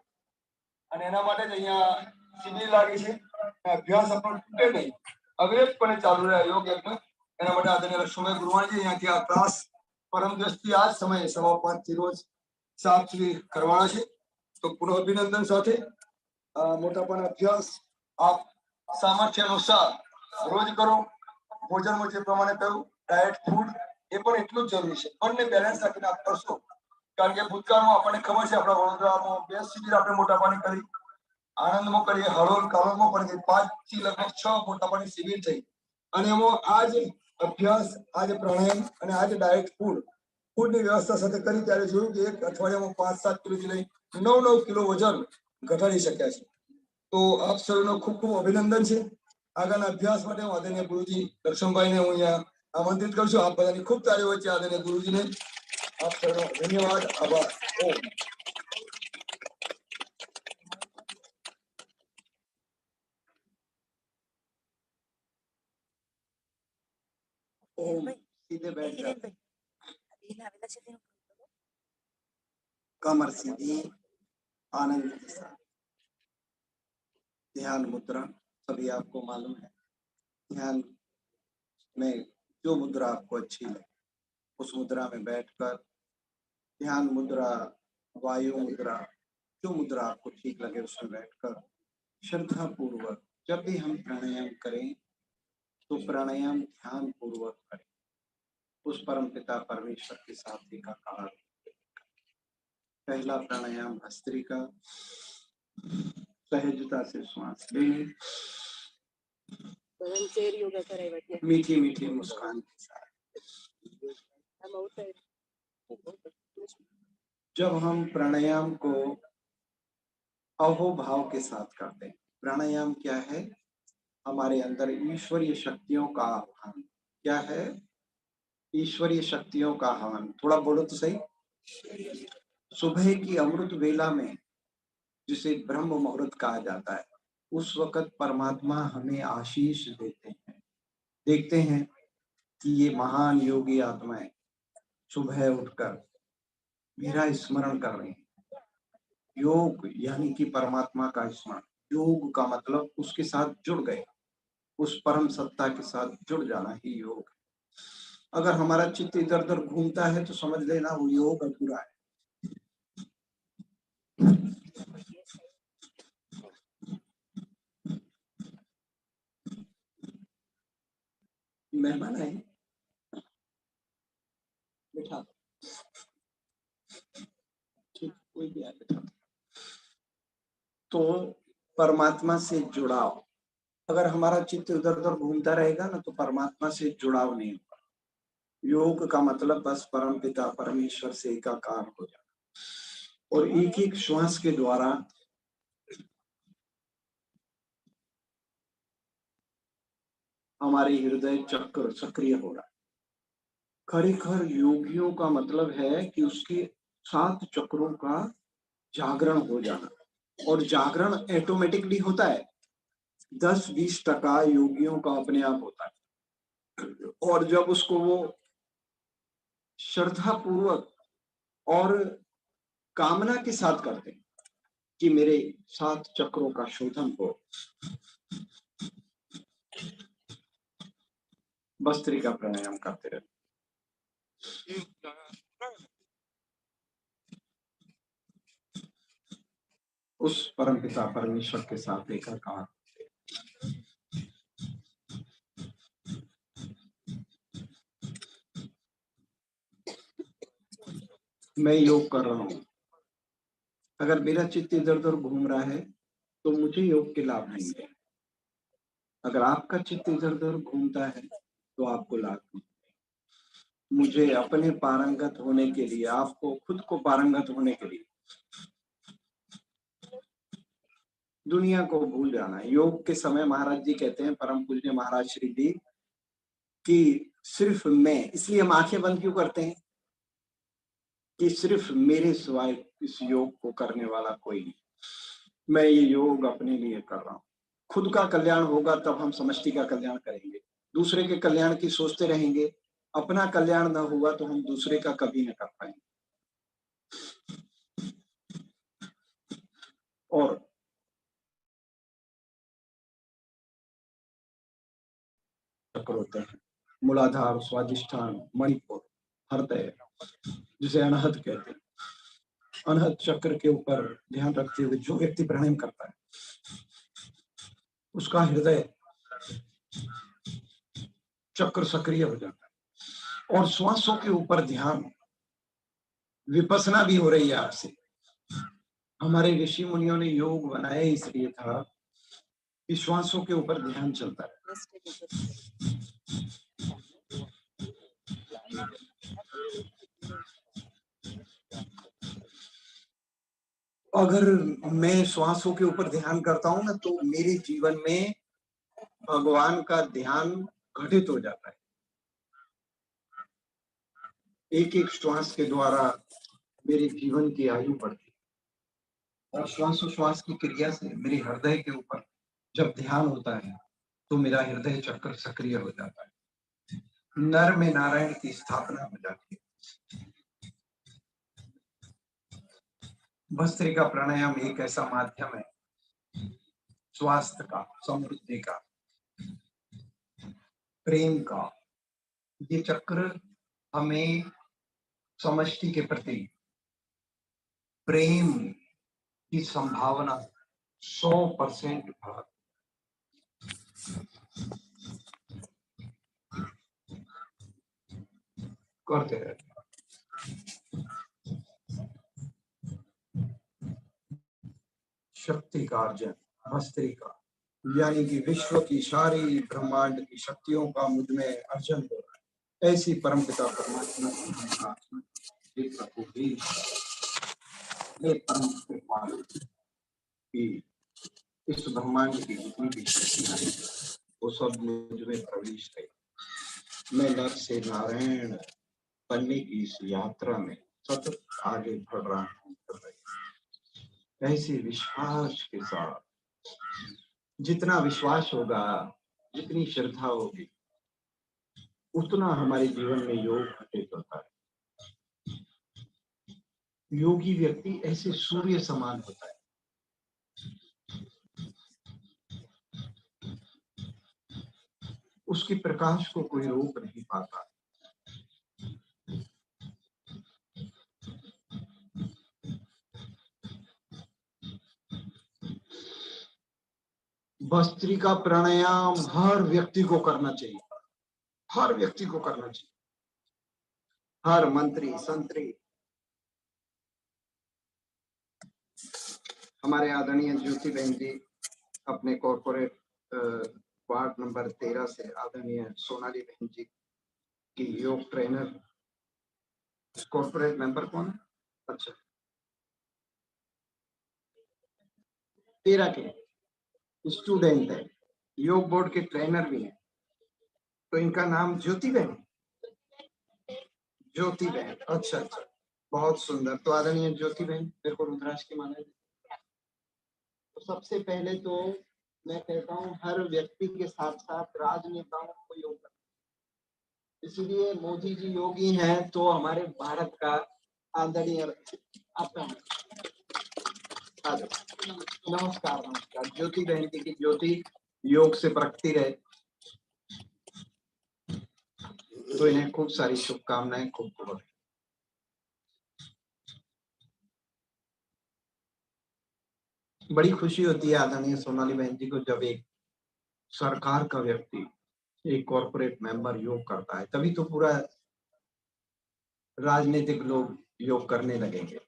અને એના માટે જ અહીંયા શિબિર લાગી છે. અભ્યાસ આપણો તૂટે નહીં, અવિરતપણે ચાલુ રહે યોગ યજ્ઞ. એના માટે આદરણીય લક્ષ્મણભાઈ ગુરવાણીજી અહીંયાથી આ ક્લાસ પરમ દિવસથી આ જ સમયે 5:15 થી રોજ 7 સુધી કરવાના છે. તો પુનઃ અભિનંદન સાથે મોટાપાના અભ્યાસ આપ સામર્થ્ય અનુસાર રોજ કરો. ભોજનમાં જે પ્રમાણે કહ્યું ડાયટ ફૂડ એ પણ એટલું જ જરૂરી છે. બંને બેલેન્સ રાખીને આપ કરશો. કારણ કે ભૂતકાળમાં આપણને ખબર છે આપણા વડોદરામાં 2 શિબિર આપણે મોટાપાની કરી, આણંદમાં કરીએ, હળવદ કાલોલમાં પણ કરી, 5 થી લગભગ 6 મોટાપાની શિબિર થઈ. અને એમાં આ જે અભ્યાસ, આ જે પ્રાણાયામ અને આ જે ડાયટ ફૂડની વ્યવસ્થા સાથે કરી ત્યારે જોયું કે એક અઠવાડિયામાં 5-7 કિલોથી લઈ 9-9 કિલો વજન ઘટાડી શક્યા છે. તો આપ સૌનો ખૂબ ખૂબ અભિનંદન છે. આગળના અભ્યાસ માટે હું આદરણીય ગુરુજી લક્ષ્મણભાઈને હું અહીંયા આમંત્રિત કરું છું. આપ બધાની ખૂબ તાળીઓ વચ્ચે આદરણીય ગુરુજીને આપ સૌનો ધન્યવાદ, આભાર. ओम सीधे बैठ जाते, कमर सीधी, आनंद के साथ ध्यान मुद्रा. सभी आपको मालूम है ध्यान में जो मुद्रा आपको अच्छी लगे उस मुद्रा में बैठकर, ध्यान मुद्रा, वायु मुद्रा, जो मुद्रा आपको ठीक लगे उसमें बैठकर श्रद्धा पूर्वक जब भी हम प्राणायाम करें तो प्राणायाम ध्यान पूर्वक करें. उस परम पिता परमेश्वर के साथ एकाकार. पहला प्राणायाम भस्त्रिका, सहजता से श्वास लें, मीठी मीठी मुस्कान के साथ. जब हम प्राणायाम को अहोभाव के साथ करते हैं, प्राणायाम क्या है? हमारे अंदर ईश्वरीय शक्तियों का आह्वान. क्या है? ईश्वरीय शक्तियों का आह्वान. थोड़ा बोलो तो सही. सुबह की अमृत वेला में जिसे ब्रह्म मुहूर्त कहा जाता है, उस वक्त परमात्मा हमें आशीष देते हैं. देखते हैं कि ये महान योगी आत्माएं सुबह उठकर मेरा स्मरण कर रहे हैं. योग यानी कि परमात्मा का स्मरण. योग का मतलब उसके साथ जुड़ गए, उस परम सत्ता के साथ जुड़ जाना ही योग. अगर हमारा चित्त इधर उधर घूमता है तो समझ लेना वो योग अधूरा है. मेहमान आए, बैठा. ठीक, कोई भी आए, बैठा. तो परमात्मा से जुड़ाव. अगर हमारा चित्त इधर उधर घूमता रहेगा ना तो परमात्मा से जुड़ाव नहीं होगा. योग का मतलब बस परम पिता परमेश्वर से एकाकार हो जाना और एक एक श्वास के द्वारा हमारे हृदय चक्र सक्रिय हो रहा है. खरेखर योगियों का मतलब है कि उसके 7 चक्रों का जागरण हो जाना. और जागरण ऑटोमेटिकली होता है. 10-20% योगियों का अपने आप होता है. और जब उसको वो श्रद्धा पूर्वक और कामना के साथ करते हैं कि मेरे 7 चक्रों का शोधन हो, भस्त्रिका प्राणायाम करते रहे. उस परम पिता परमेश्वर के साथ एकाकार. मैं योग कर रहा हूं, अगर मेरा चित्त इधर उधर घूम रहा है तो मुझे योग के लाभ नहीं मिले. अगर आपका चित्त इधर उधर घूमता है तो आपको लाभ मिले. मुझे अपने पारंगत होने के लिए, आपको खुद को पारंगत होने के लिए दुनिया को भूल जाना है. योग के समय महाराज जी कहते हैं, परम पूज्य महाराज श्री जी, कि सिर्फ मैं, इसलिए हम आंखें बंद क्यों करते हैं? कि सिर्फ मेरे सिवाय इस योग को करने वाला कोई नहीं. मैं ये योग अपने लिए कर रहा हूं. खुद का कल्याण होगा तब हम समष्टि का कल्याण करेंगे। दूसरे के कल्याण की सोचते रहेंगे, अपना कल्याण ना हुआ तो हम दूसरे का कभी न कर पाएंगे। और चक्र होते हैं, मूलाधार, स्वादिष्ठान, मणिपुर, हृदय, जिसे अनाहत कहते हैं। अनाहत चक्र के ऊपर ध्यान रखते हुए जो व्यक्ति प्राणायाम करता है उसका हृदय चक्र सक्रिय हो जाता है। और श्वासों के ऊपर ध्यान, विपसना भी हो रही है आपसे। हमारे ऋषि मुनियों ने योग बनाया इसलिए था कि श्वासों के ऊपर ध्यान चलता है। अगर मैं श्वासों के ऊपर ध्यान करता हूं ना तो मेरे जीवन में भगवान का ध्यान घटित हो जाता है। एक एक श्वास के द्वारा मेरे जीवन की आयु बढ़ती है। और श्वासोश्वास की क्रिया से मेरे हृदय के ऊपर जब ध्यान होता है तो मेरा हृदय चक्र सक्रिय हो जाता है। नर में नारायण की स्थापना हो जाती है। भस्त्रिका प्राणायाम एक ऐसा माध्यम है स्वास्थ्य का, समृद्धि का, प्रेम का। ये चक्र हमें समष्टि के प्रति प्रेम की संभावना 100% करते रहते। शक्ति का अर्जन, भस्त्रिका, यानी कि विश्व की सारी ब्रह्मांड की शक्तियों का मुझ में अर्जन हो रहा है। ऐसी परमपिता परमात्मा की इस ब्रह्मांड की जितनी भी शक्तियां हैं वो सब मुझ में प्रवेश करें। मैं नर से नारायण बनने की इस यात्रा में सतत आगे बढ़ रहा हूँ। ऐसे विश्वास के साथ, जितना विश्वास होगा, जितनी श्रद्धा होगी, उतना हमारे जीवन में योग घटित होता है। योगी व्यक्ति ऐसे सूर्य समान होता है। उसके प्रकाश को कोई रोक नहीं पाता। भस्त्रिका प्राणायाम हर व्यक्ति को करना चाहिए, हर व्यक्ति को करना चाहिए। हर मंत्री, संतरी, हमारे आदरणीय ज्योति बहन जी अपने कॉर्पोरेट वार्ड नंबर 13 से आदरणीय सोनाली बहन जी की योग ट्रेनर। कॉर्पोरेट मेंबर कौन है? अच्छा, 13 के स्टूडेंट है, योग बोर्ड के ट्रेनर भी हैं। तो इनका नाम ज्योति बहन, ज्योति बहन। अच्छा अच्छा, बहुत सुंदर। तो आदरणीय ज्योति बहन मेरे को रुद्राक्ष की माला। तो सबसे पहले तो मैं कहता हूँ हर व्यक्ति के साथ साथ राजनेताओं को योग करना। इसलिए मोदी जी योगी हैं तो हमारे भारत का आदरणीय आपका नमस्कार नमस्कार। ज्योति बहन जी की ज्योति योग से प्रकटी रहे, तो इन्हें खूब सारी शुभकामनाएं, खूब खूब। बड़ी खुशी होती है आदरणीय सोनाली बहन जी को जब एक सरकार का व्यक्ति, एक कॉर्पोरेट मेंबर योग करता है। तभी तो पूरा राजनीतिक लोग योग करने लगेंगे।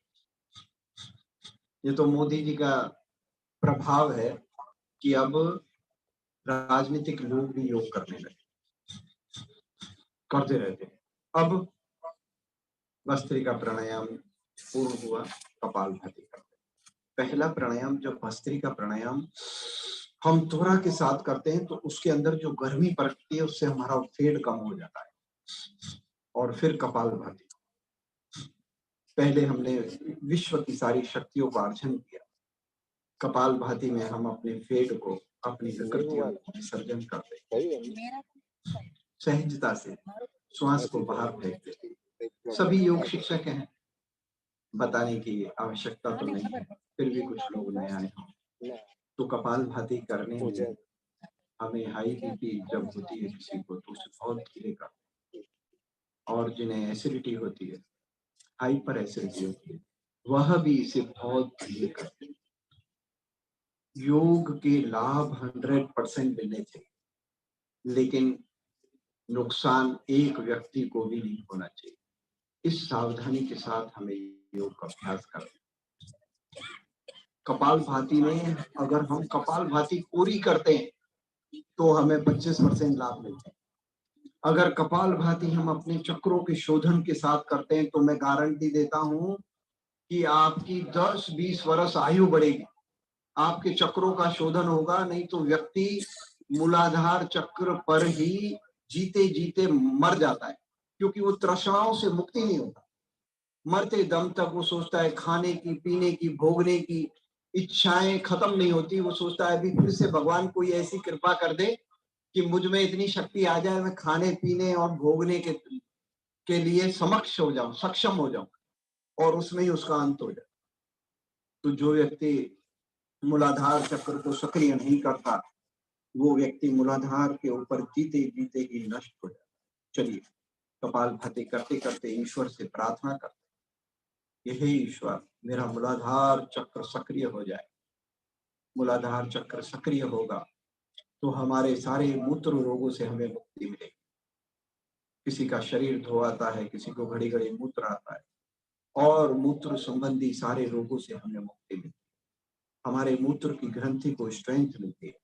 ये तो मोदी जी का प्रभाव है कि अब राजनीतिक लोग भी योग करने लगे, करते रहते हैं। अब भस्त्रिका प्राणायाम पूर्ण हुआ, कपालभाति करते। पहला प्राणायाम जो भस्त्रिका प्राणायाम हम त्वरा के साथ करते हैं तो उसके अंदर जो गर्मी पड़ती है उससे हमारा फेड कम हो जाता है। और फिर कपालभाति, पहले हमने विश्व की सारी शक्तियों का अर्जन किया। कपालभाति में हम अपने फेड को अपनी विकृतियों को विसर्जन कर दे। सहजता से श्वास को बाहर फेंक दे। सभी योग शिक्षक हैं, बताने की आवश्यकता तो नहीं है, फिर भी कुछ लोग नए आए हों तो कपालभाति करने में हमें हाई बीपी जब होती है किसी को तो उसे बहुत धीरे कर, और जिन्हें एसिडिटी होती है, हाइपर एसिडिटी होती है, वह भी इसे बहुत धीरे करते हैं। योग के लाभ 100% मिलने थे, लेकिन नुकसान एक व्यक्ति को भी नहीं होना चाहिए। इस सावधानी के साथ हमें योग का अभ्यास करना। कपालभाति में अगर हम कपालभाति पूरी करते हैं तो हमें 25% लाभ मिलते हैं। अगर कपालभाति हम अपने चक्रों के शोधन के साथ करते हैं तो मैं गारंटी देता हूं कि आपकी 10-20 वर्ष आयु बढ़ेगी। आपके चक्रों का शोधन होगा, नहीं तो व्यक्ति मूलाधार चक्र पर ही जीते जीते मर जाता है, क्योंकि वो तृष्णाओं से मुक्ति नहीं होता। मरते दम तक वो सोचता है खाने की, पीने की, भोगने की इच्छाएं खत्म नहीं होती। वो सोचता है अभी फिर से भगवान कोई ऐसी कृपा कर दे कि मुझ में इतनी शक्ति आ जाए, मैं खाने पीने और भोगने के लिए समक्ष हो जाऊं, सक्षम हो जाऊं, और उसमें ही उसका अंत हो जाए। तो जो व्यक्ति मूलाधार चक्र को सक्रिय नहीं करता, वो व्यक्ति मूलाधार के ऊपर जीते जीते ही नष्ट हो जाए। चलिए कपालभाति करते करते ईश्वर से प्रार्थना करते, हे ईश्वर, मेरा मूलाधार चक्र सक्रिय हो जाए। मूलाधार चक्र सक्रिय होगा तो हमारे सारे मूत्र रोगों से हमें मुक्ति मिलेगी। किसी का शरीर धोआता है, किसी को घड़ी घड़ी मूत्र आता है, और मूत्र संबंधी सारे रोगों से हमें मुक्ति मिलती है। हमारे मूत्र की ग्रंथि को स्ट्रेंथ मिलती है,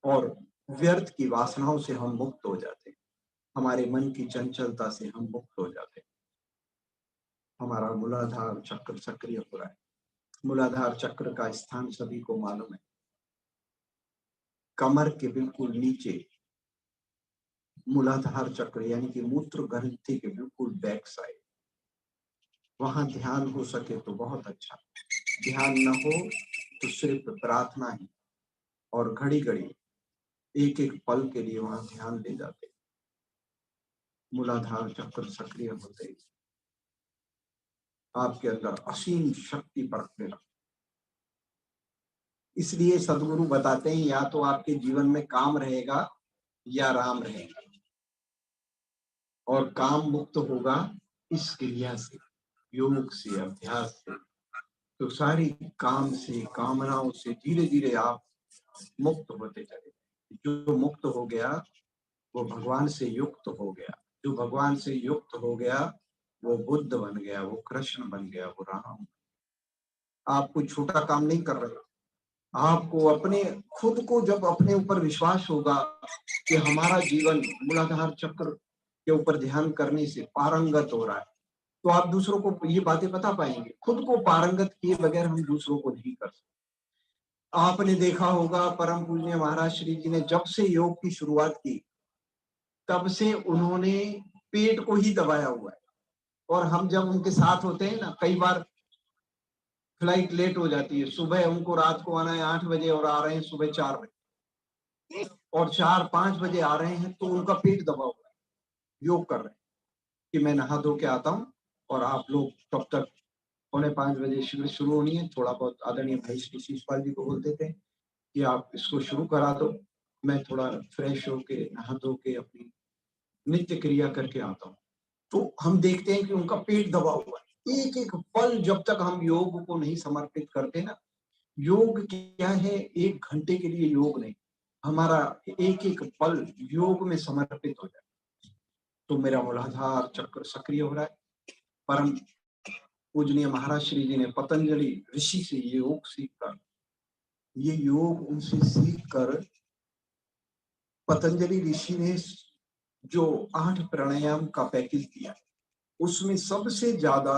और व्यर्थ की वासनाओं से हम मुक्त हो जाते हैं। हमारे मन की चंचलता से हम मुक्त हो जाते हैं। हमारा मूलाधार चक्र सक्रिय हो रहा है। मूलाधार चक्र का स्थान सभी को मालूम है, कमर के बिल्कुल नीचे मूलाधार चक्र, यानी कि मूत्र ग्रंथि के बिल्कुल बैक साइड। वहां ध्यान हो सके तो बहुत अच्छा, ध्यान न हो तो सिर्फ प्रार्थना ही, और घड़ी घड़ी एक एक पल के लिए वहां ध्यान दे जाते। मूलाधार चक्र सक्रिय होते ही आपके अंदर असीम शक्ति प्रकट लगती। इसलिए सदगुरु बताते हैं, या तो आपके जीवन में काम रहेगा या राम रहेगा, और काम मुक्त होगा इस क्रिया से, योग से, अभ्यास से। तो सारी काम से, कामनाओं से धीरे धीरे आप मुक्त होते चले। जो मुक्त हो गया वो भगवान से युक्त हो गया। जो भगवान से युक्त हो गया वो बुद्ध बन गया, वो कृष्ण बन गया, वो राम। आप कोई छोटा काम नहीं कर रहे। आपको अपने खुद को जब अपने ऊपर विश्वास होगा कि हमारा जीवन मूलाधार चक्र के ऊपर ध्यान करने से पारंगत हो रहा है, तो आप दूसरों को ये बातें बता पाएंगे। खुद को पारंगत किए बगैर हम दूसरों को नहीं कर सकते। आपने देखा होगा परम पूज्य महाराज श्री जी ने जब से योग की शुरुआत की, तब से उन्होंने पेट को ही दबाया हुआ है। और हम जब उनके साथ होते हैं ना, कई बार फ्लाइट लेट हो जाती है, सुबह उनको रात को आना है 8 बजे और आ रहे हैं सुबह 4 बजे, और 4-5 बजे आ रहे हैं, तो उनका पेट दबा हुआ है, योग कर रहे हैं कि मैं नहा धो के आता हूँ और आप लोग तब तक 4:45 बजे शिविर शुरू होनी है। थोड़ा बहुत आदरणीय भाई श्री शिषपाल जी को बोलते थे कि आप इसको शुरू करा दो, मैं थोड़ा फ्रेश होके नहा धो के अपनी नित्य क्रिया करके आता हूँ। तो हम देखते हैं कि उनका पेट दबा हुआ है। एक एक पल जब तक हम योग को नहीं समर्पित करते ना, योग क्या है, 1 घंटे के लिए योग नहीं, हमारा एक एक पल योग में समर्पित हो जाए तो मेरा मूलाधार चक्र सक्रिय हो रहा है। परम पूजनीय महाराज श्री जी ने पतंजलि ऋषि से ये योग सीखकर, ये योग उनसे सीखकर पतंजलि ऋषि ने जो 8 प्राणायाम का पैकेज दिया, उसमें सबसे ज्यादा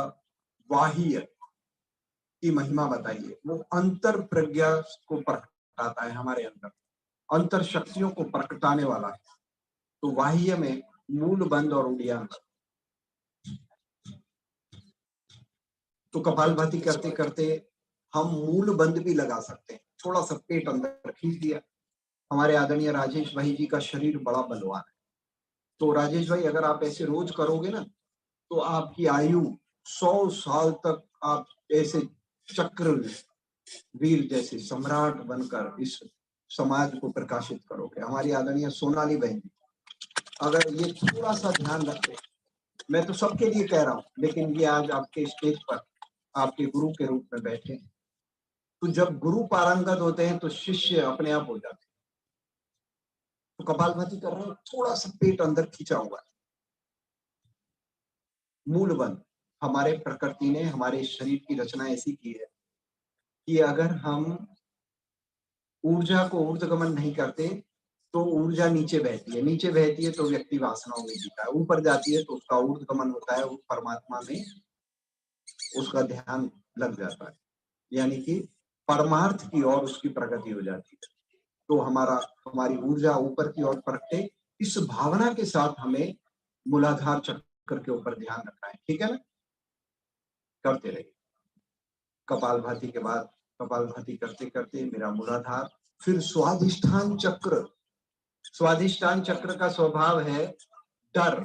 बाह्य की महिमा बताइए। वो अंतर प्रज्ञा को प्रकटाता है, हमारे अंदर अंतर शक्तियों को प्रकटाने वाला है। तो बाह्य में मूल बंद और उड़ियान। तो कपालभाति करते करते हम मूल बंद भी लगा सकते हैं। थोड़ा सा पेट अंदर खींच दिया। हमारे आदरणीय राजेश भाई जी का शरीर बड़ा बलवान है, तो राजेश भाई अगर आप ऐसे रोज करोगे ना तो आपकी आयु 100 साल तक आप ऐसे चक्र वीर जैसे सम्राट बनकर इस समाज को प्रकाशित करोगे। हमारी आदरणीय सोनाली बहन जी अगर ये थोड़ा सा ध्यान रखते, मैं तो सबके लिए कह रहा हूँ, लेकिन ये आज आपके स्टेज पर आपके गुरु के रूप में बैठे, तो जब गुरु पारंगत होते हैं तो शिष्य अपने आप हो जाते हैं। तो कपालभाति कर रहे हैं, थोड़ा सा पेट अंदर खींचा हुआ है, मूल बंद। हमारे प्रकृति ने हमारे शरीर की रचना ऐसी की है कि अगर हम ऊर्जा को ऊर्ध्वगमन नहीं करते तो ऊर्जा नीचे बहती है, नीचे बहती है तो व्यक्ति वासनाओं में जीता है, ऊपर जाती है तो उसका ऊर्ध्वगमन होता है, वो परमात्मा में उसका ध्यान लग जाता है, यानी कि परमार्थ की ओर उसकी प्रगति हो जाती है। तो हमारी ऊर्जा ऊपर की ओर प्रगटे, इस भावना के साथ हमें मूलाधार चक्र के ऊपर ध्यान रखना है, ठीक है ना। करते रहिए। कपालभाति के बाद कपालभाति करते करते मेरा मूलाधार, फिर स्वाधिष्ठान चक्र। स्वाधिष्ठान चक्र का स्वभाव है डर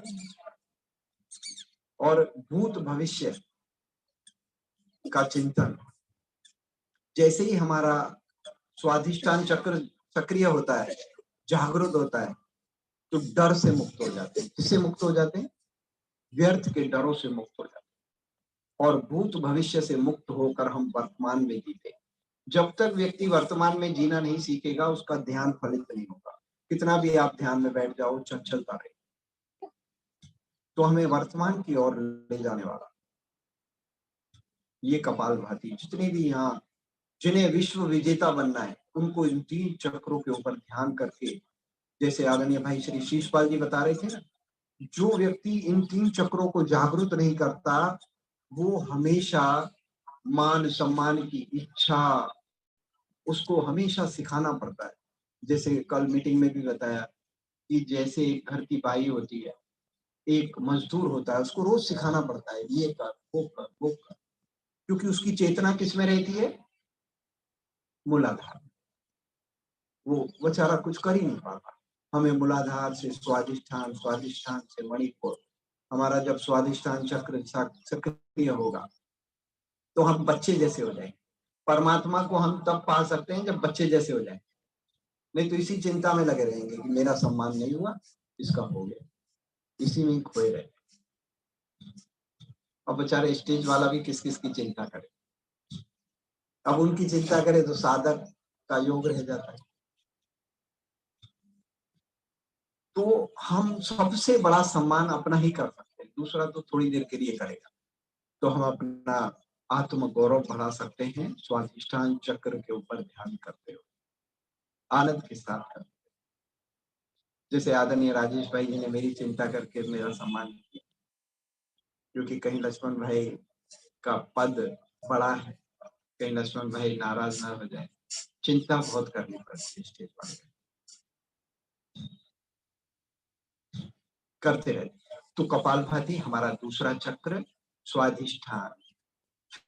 और भूत भविष्य का चिंतन। जैसे ही हमारा स्वाधिष्ठान चक्र सक्रिय होता है, जागृत होता है, तो डर से मुक्त हो जाते हैं। किससे मुक्त हो जाते हैं? व्यर्थ के डरों से मुक्त हो जाते हैं और भूत भविष्य से मुक्त होकर हम वर्तमान में जीते। जब तक व्यक्ति वर्तमान में जीना नहीं सीखेगा उसका ध्यान फलित नहीं होगा। कितना भी आप ध्यान में बैठ जाओ, चंचलता रहे। तो हमें वर्तमान की ओर ले जाने वाला ये कपालभाति, जितने भी यहाँ जिन्हें विश्व विजेता बनना है उनको इन 3 चक्रों के ऊपर ध्यान करके, जैसे आदरणीय भाई श्री शीशपाल जी बता रहे थे ना, जो व्यक्ति इन 3 चक्रों को जागृत नहीं करता वो हमेशा मान सम्मान की इच्छा उसको हमेशा सिखाना पड़ता है। जैसे कल मीटिंग में भी बताया कि जैसे एक घर की बाई होती है, एक मजदूर होता है, उसको रोज सिखाना पड़ता है, ये कर वो कर वो कर, क्योंकि उसकी चेतना किसमें रहती है? मूलाधार। वो बेचारा कुछ कर ही नहीं पाता। हमें मूलाधार से स्वाधिष्ठान, स्वाधिष्ठान से मणिपुर, हमारा जब स्वाधिष्ठान चक्र सक्रिय होगा तो हम बच्चे जैसे हो जाएंगे। परमात्मा को हम तब पा सकते हैं जब बच्चे जैसे हो जाएं, नहीं तो इसी चिंता में लगे रहेंगे कि मेरा सम्मान नहीं हुआ, इसका हो गया, इसी में खोए रहे। अब बेचारे स्टेज वाला भी किस किस की चिंता करे, अब उनकी चिंता करे तो साधक का योग रह जाता है। तो हम सबसे बड़ा सम्मान अपना ही कर सकते हैं, दूसरा तो थोड़ी देर के लिए करेगा। तो हम अपना आत्म गौरव बढ़ा सकते हैं स्वाधिष्ठान चक्र के ऊपर ध्यान करते हुए, आनंद के साथ करते। जैसे आदरणीय राजेश भाई जी ने मेरी चिंता करके मेरा सम्मान किया, क्योंकि कहीं लक्ष्मण भाई का पद बड़ा है, कहीं लक्ष्मण भाई नाराज ना हो जाए, चिंता बहुत करनी पड़ती है स्टेज पर। करते रहे। तो कपालभाति हमारा दूसरा चक्र, स्वाधिष्ठान।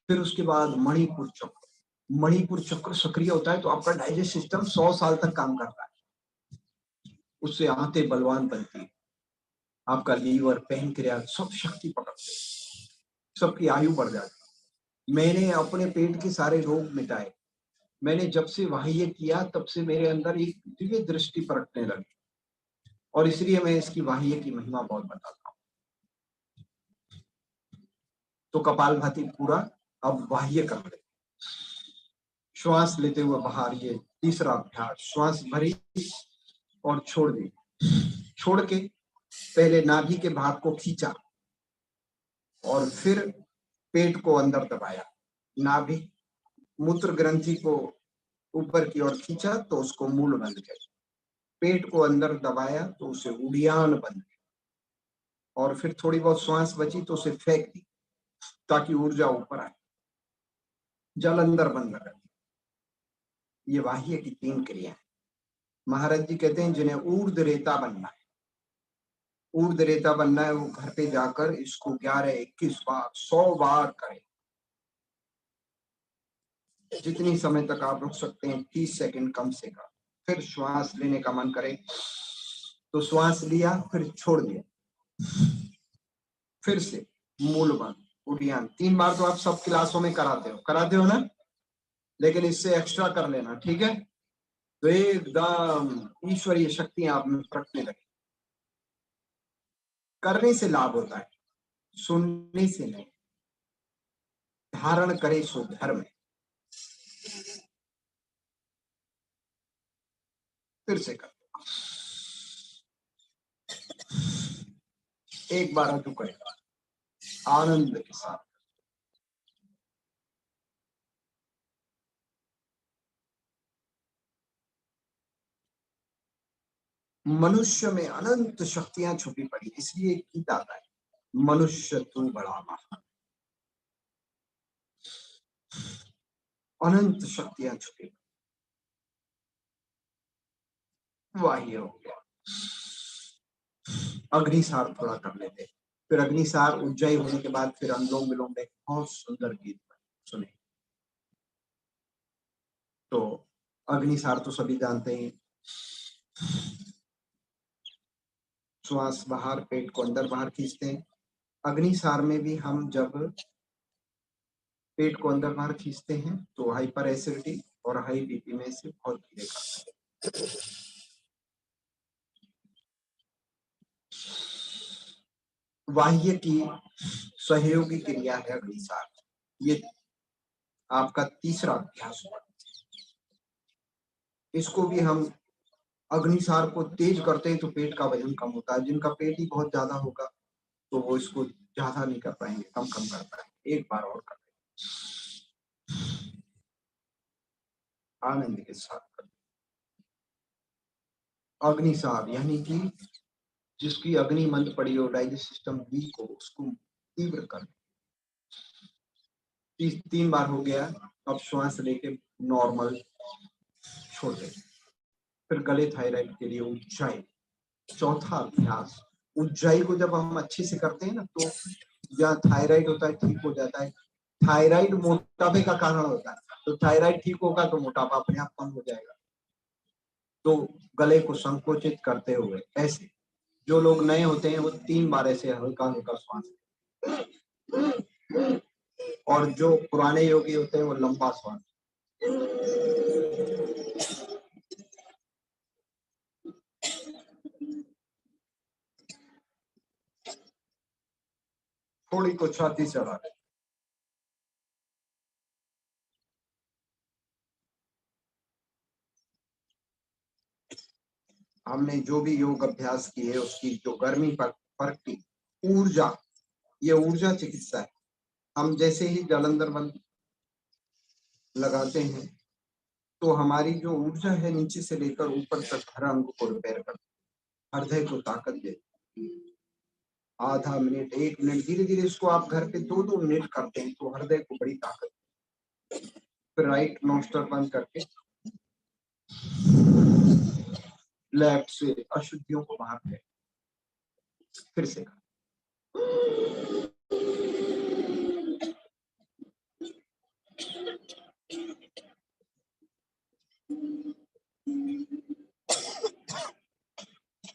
फिर उसके बाद मणिपुर चक्र। मणिपुर चक्र सक्रिय होता है तो आपका डाइजेस्ट सिस्टम 100 साल तक काम करता है, उससे आंतें बलवान बनती है, आपका लीवर पैनक्रियास सब शक्ति पकड़ते, सबकी आयु बढ़ जाती। मैंने अपने पेट के सारे रोग मिटाए। मैंने जब से वाह्य किया तब से मेरे अंदर एक दिव्य दृष्टि परखने लगी, और इसलिए मैं इसकी वाह्य की महिमा बहुत बताता हूँ। तो कपालभाति पूरा अब वाह्य कर ले, श्वास लेते हुए बाहर, ये तीसरा अभ्यास। श्वास भरी और छोड़ दी, छोड़ के पहले नाभि के भाग को खींचा और फिर पेट को अंदर दबाया, नाभि मूत्र ग्रंथि को ऊपर की ओर खींचा तो उसको मूल बंद किया, पेट को अंदर दबाया तो उसे उड़ियान बंद किया, और फिर थोड़ी बहुत श्वास बची तो उसे फेंक दी ताकि ऊर्जा ऊपर आए, जल अंदर बंद कर। ये वाह्य की 3 क्रिया है। महाराज जी कहते हैं जिन्हें ऊर्ध रेता बनना है, ऊर्ध रेता बनना है, वो घर पे जाकर इसको 11, 21 बार 100 बार करे। जितनी समय तक आप रुक सकते हैं, 30 सेकंड कम से कम। फिर श्वास लेने का मन करे तो श्वास लिया, फिर छोड़ दिया, फिर से मूल बंद उड़ियान 3 बार तो आप सब क्लासों में कराते हो ना, लेकिन इससे एक्स्ट्रा कर लेना, ठीक है? तो एकदम ईश्वरीय शक्तियां आप में प्रकटने लगी। करने से लाभ होता है, सुनने से नहीं। धारण करे सो धर्म। फिर से कर, एक बार अजू करेगा आनंद के साथ। मनुष्य में अनंत शक्तियां छुपी पड़ी, इसलिए गीत आता है, मनुष्य तू बड़ा महान। अनंत शक्तियां छुपी, वाह्य हो गया। अग्निसार थोड़ा कर लेते, फिर अग्निसार उज्जय होने के बाद फिर अनुलोम विलोम में बहुत सुंदर गीत सुने। तो अग्निसार तो सभी जानते हैं, श्वास बाहर, पेट को अंदर बाहर खींचते हैं। अग्निसार में भी हम जब पेट को अंदर बाहर खींचते हैं तो हाइपर एसिडिटी और हाई बीपी में से बहुत गिरेगा। बाह्य की सहयोगी क्रिया है अग्निसार। ये आपका तीसरा अभ्यास हुआ। इसको भी हम अग्निसार को तेज करते हैं तो पेट का वजन कम होता है। जिनका पेट ही बहुत ज्यादा होगा तो वो इसको ज्यादा नहीं कर पाएंगे, कम कर पाएंगे। एक बार और कर, आनंद के साथ कर। अग्निसार यानी कि जिसकी अग्नि मंद पड़ी हो, डाइजेस्ट सिस्टम वीक हो, उसको तीव्र कर। 3 बार हो गया। अब श्वास लेके नॉर्मल छोड़ दे। फिर गले थायराइड के लिए उज्जैन, चौथा अभ्यास। उज्जैन को जब हम अच्छे से करते हैं ना तो जहाँ थायराइड होता है ठीक हो जाता है। थायराइड मोटापे का कारण होता है, तो थायराइड ठीक होगा तो मोटापा अपने आप कम हो जाएगा। तो गले को संकोचित करते हुए ऐसे, जो लोग नए होते हैं वो 3 बार ऐसे हल्का हल्का श्वास, और जो पुराने योगी होते हैं वो लंबा श्वास। थोड़ी को छाती चढ़ा दे। हमने जो भी योग अभ्यास किए उसकी जो गर्मी पर पड़ती ऊर्जा, ये ऊर्जा चिकित्सा है। हम जैसे ही जलंधर बंद लगाते हैं तो हमारी जो ऊर्जा है नीचे से लेकर ऊपर तक हर अंग को रिपेयर करती, हृदय को ताकत देती। आधा मिनट, 1 मिनट, धीरे धीरे इसको आप घर पे 2-2 मिनट करते हैं तो हृदय को बड़ी ताकत। फिर राइट नोस्ट्रल बंद करके लेफ्ट से अशुद्धियों को बाहर फेंक। फिर से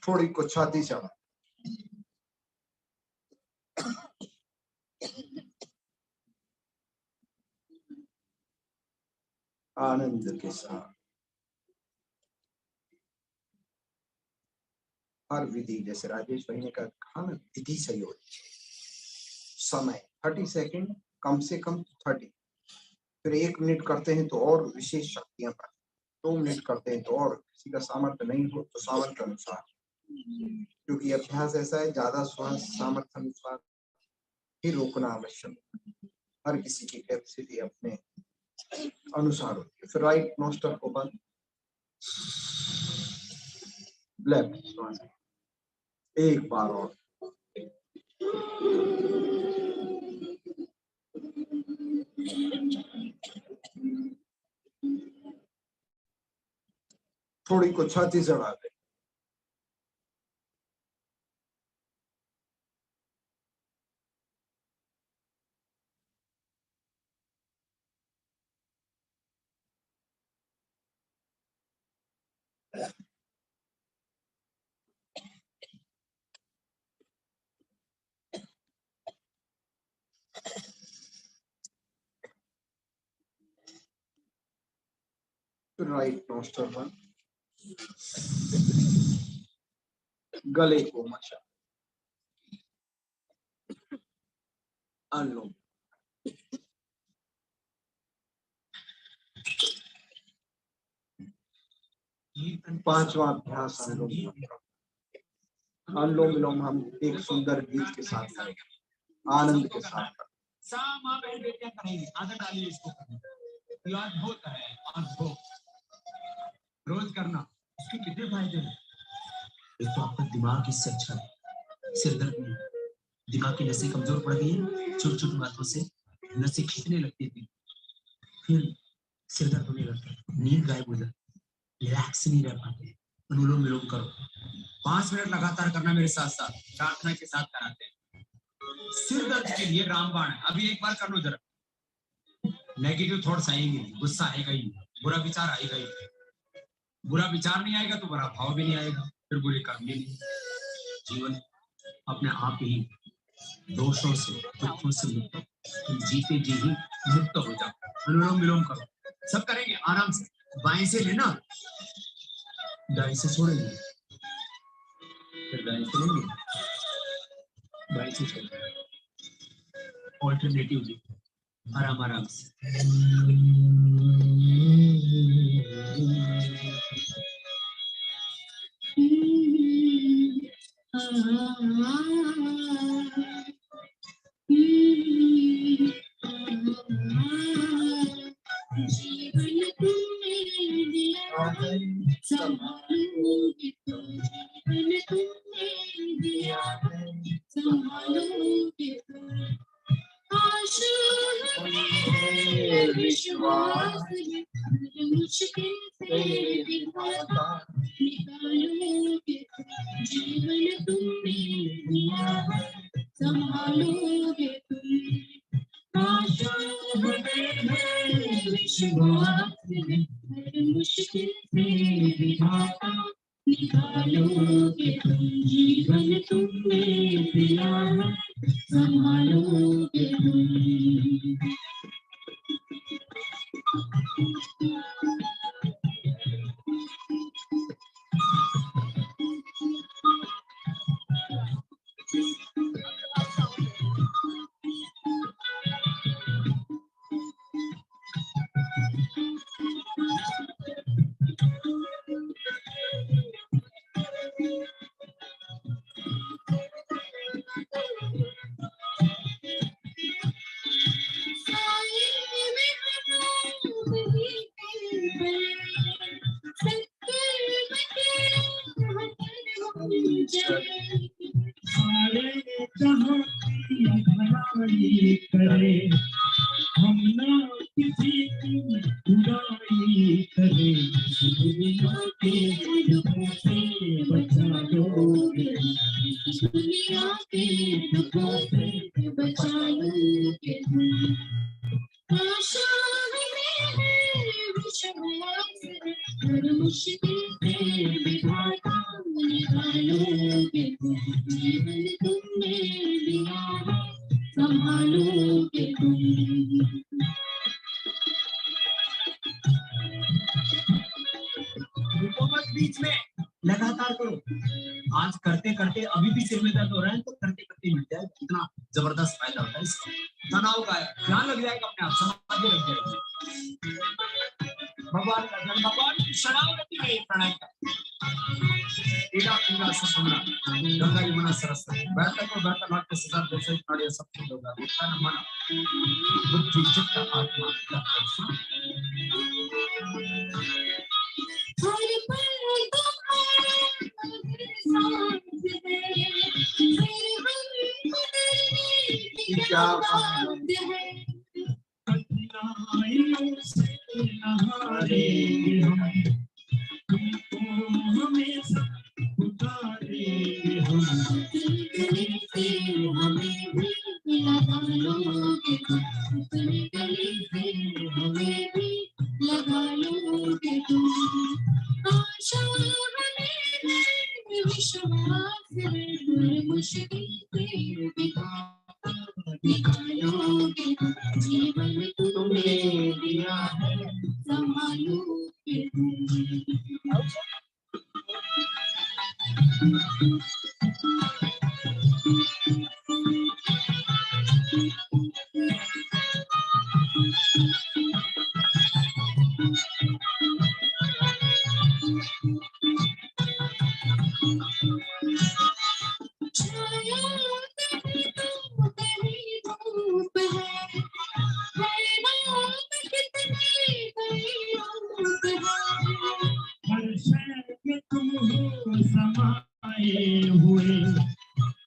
थोड़ी को छाती चढ़ा। आनंद के साथ हर विधि, जैसे राजेश भाई ने कहा ना, विधि सही होनी चाहिए। समय 30 सेकंड, कम से कम 30। फिर 1 मिनट करते हैं तो और विशेष शक्तियां पाए। 2 मिनट करते हैं तो, और किसी का सामर्थ्य नहीं हो तो सामर्थ्य अनुसार, क्योंकि अभ्यास ऐसा है, ज्यादा श्वास सामर्थ्य अनुसार ही रोकना आवश्यक। हर किसी की कैपेसिटी अपने अनुसार होती है। फिर राइट नोस्ट्रल को बंद, लेफ्ट श्वास एक बार और। थोड़ी को छाती चढ़ा दे। राइट नोस्ट्रल बंद, गले को मचा, अनुलोम, पांचवा अभ्यास अनुलोम विलोम। अनुलोम विलोम हम एक सुंदर गीत के साथ करेंगे, आनंद के साथ। माँ बहन बेटियां करेंगे, आदत डालिए इसको करने। ये अद्भुत है, अद्भुत। रोज करना, इसके कितने फायदे हैं? एक तो आपका दिमाग इससे अच्छा है, सिर दर्द नहीं, दिमाग की नसें कमजोर पड़ गई है, छोटी छोटी बातों से नसें खींचने लगती थी, फिर सिर दर्द होने लगता है, नींद गायब हो जाती, रिलैक्स नहीं रह पाते। अनुलोम विलोम करो, 5 मिनट लगातार करना, मेरे साथ साथ प्रार्थना के साथ कराते हैं। सिर दर्द के लिए रामबाण है, अभी एक बार कर लो जरा। नेगेटिव थॉट्स आएंगे, गुस्सा आएगा ही, बुरा विचार आएगा ही। बुरा विचार नहीं आएगा तो बुरा भाव भी नहीं आएगा, फिर बुरे कर्म भी नहीं। जीवन अपने आप ही दोषों से, दुखों से मुक्त, तुम जीते जी ही मुक्त हो जाओ। अनुलोम विलोम करो, सब करेंगे आराम से। बाएं से लेना, दाएं से छोड़ेंगे, फिर दाएं से लेंगे, बाएं से छोड़ेंगे, ऑल्टरनेटिव आराम आराम से। जीवन तुमने दिया, संभालोगे तुम। जीवन तुमने दिया, संभालोगे तुम। आशा है, विश्वास है, मुश्किल से दिखाता निकालोगे तुम। जीवन तुमने दिया, संभालोगे तुम। आशा है, विश्वास है, मुश्किल से दिखाता निकालोगे तुम। जीवन तुमने दिया, संभालोगे तुम। करे हम ना किसी की बुराई करे, दुनिया के दुखों से बचा लोगे, दुनिया के दुखों से बचा लोगे। आशा है, विश्वास है, हर मुश्किल से विधाता निकालोगे तुम। जीवन तुमने दिया, संभालोगे तुम। बीच में लगातार करो। आज करते करते अभी भी सिर में दर्द हो रहा है तो करते करते मिट जाए, कितना जबरदस्त फायदा होता है इसका। तनाव का ध्यान लग जाएगा, अपने आप समाधि लग जाएगी। भगवान का जन्म, भगवान की शरणागति में प्रणाम कर। गंगा यमुना सरस्वती बैठक को बैठक भाग के सदा दोषों नाड़ियां सब कुछ होगा। उत्थान मन बुद्धि चित्त आत्मा का हर पल क्या बात है, कठिनाइयों से नहारेंगे हम, तुमको हमेशा उतारेंगे हम। गले से हमें भी लगा लोगे तुम, गले से हमें भी लगा लोगे तुम। आशा हमें विश्वास है, मुश्किल से निकालोगे तुम। जीवन तुमने दिया है, संभालोगे तुम। तुम हो समाए हुए,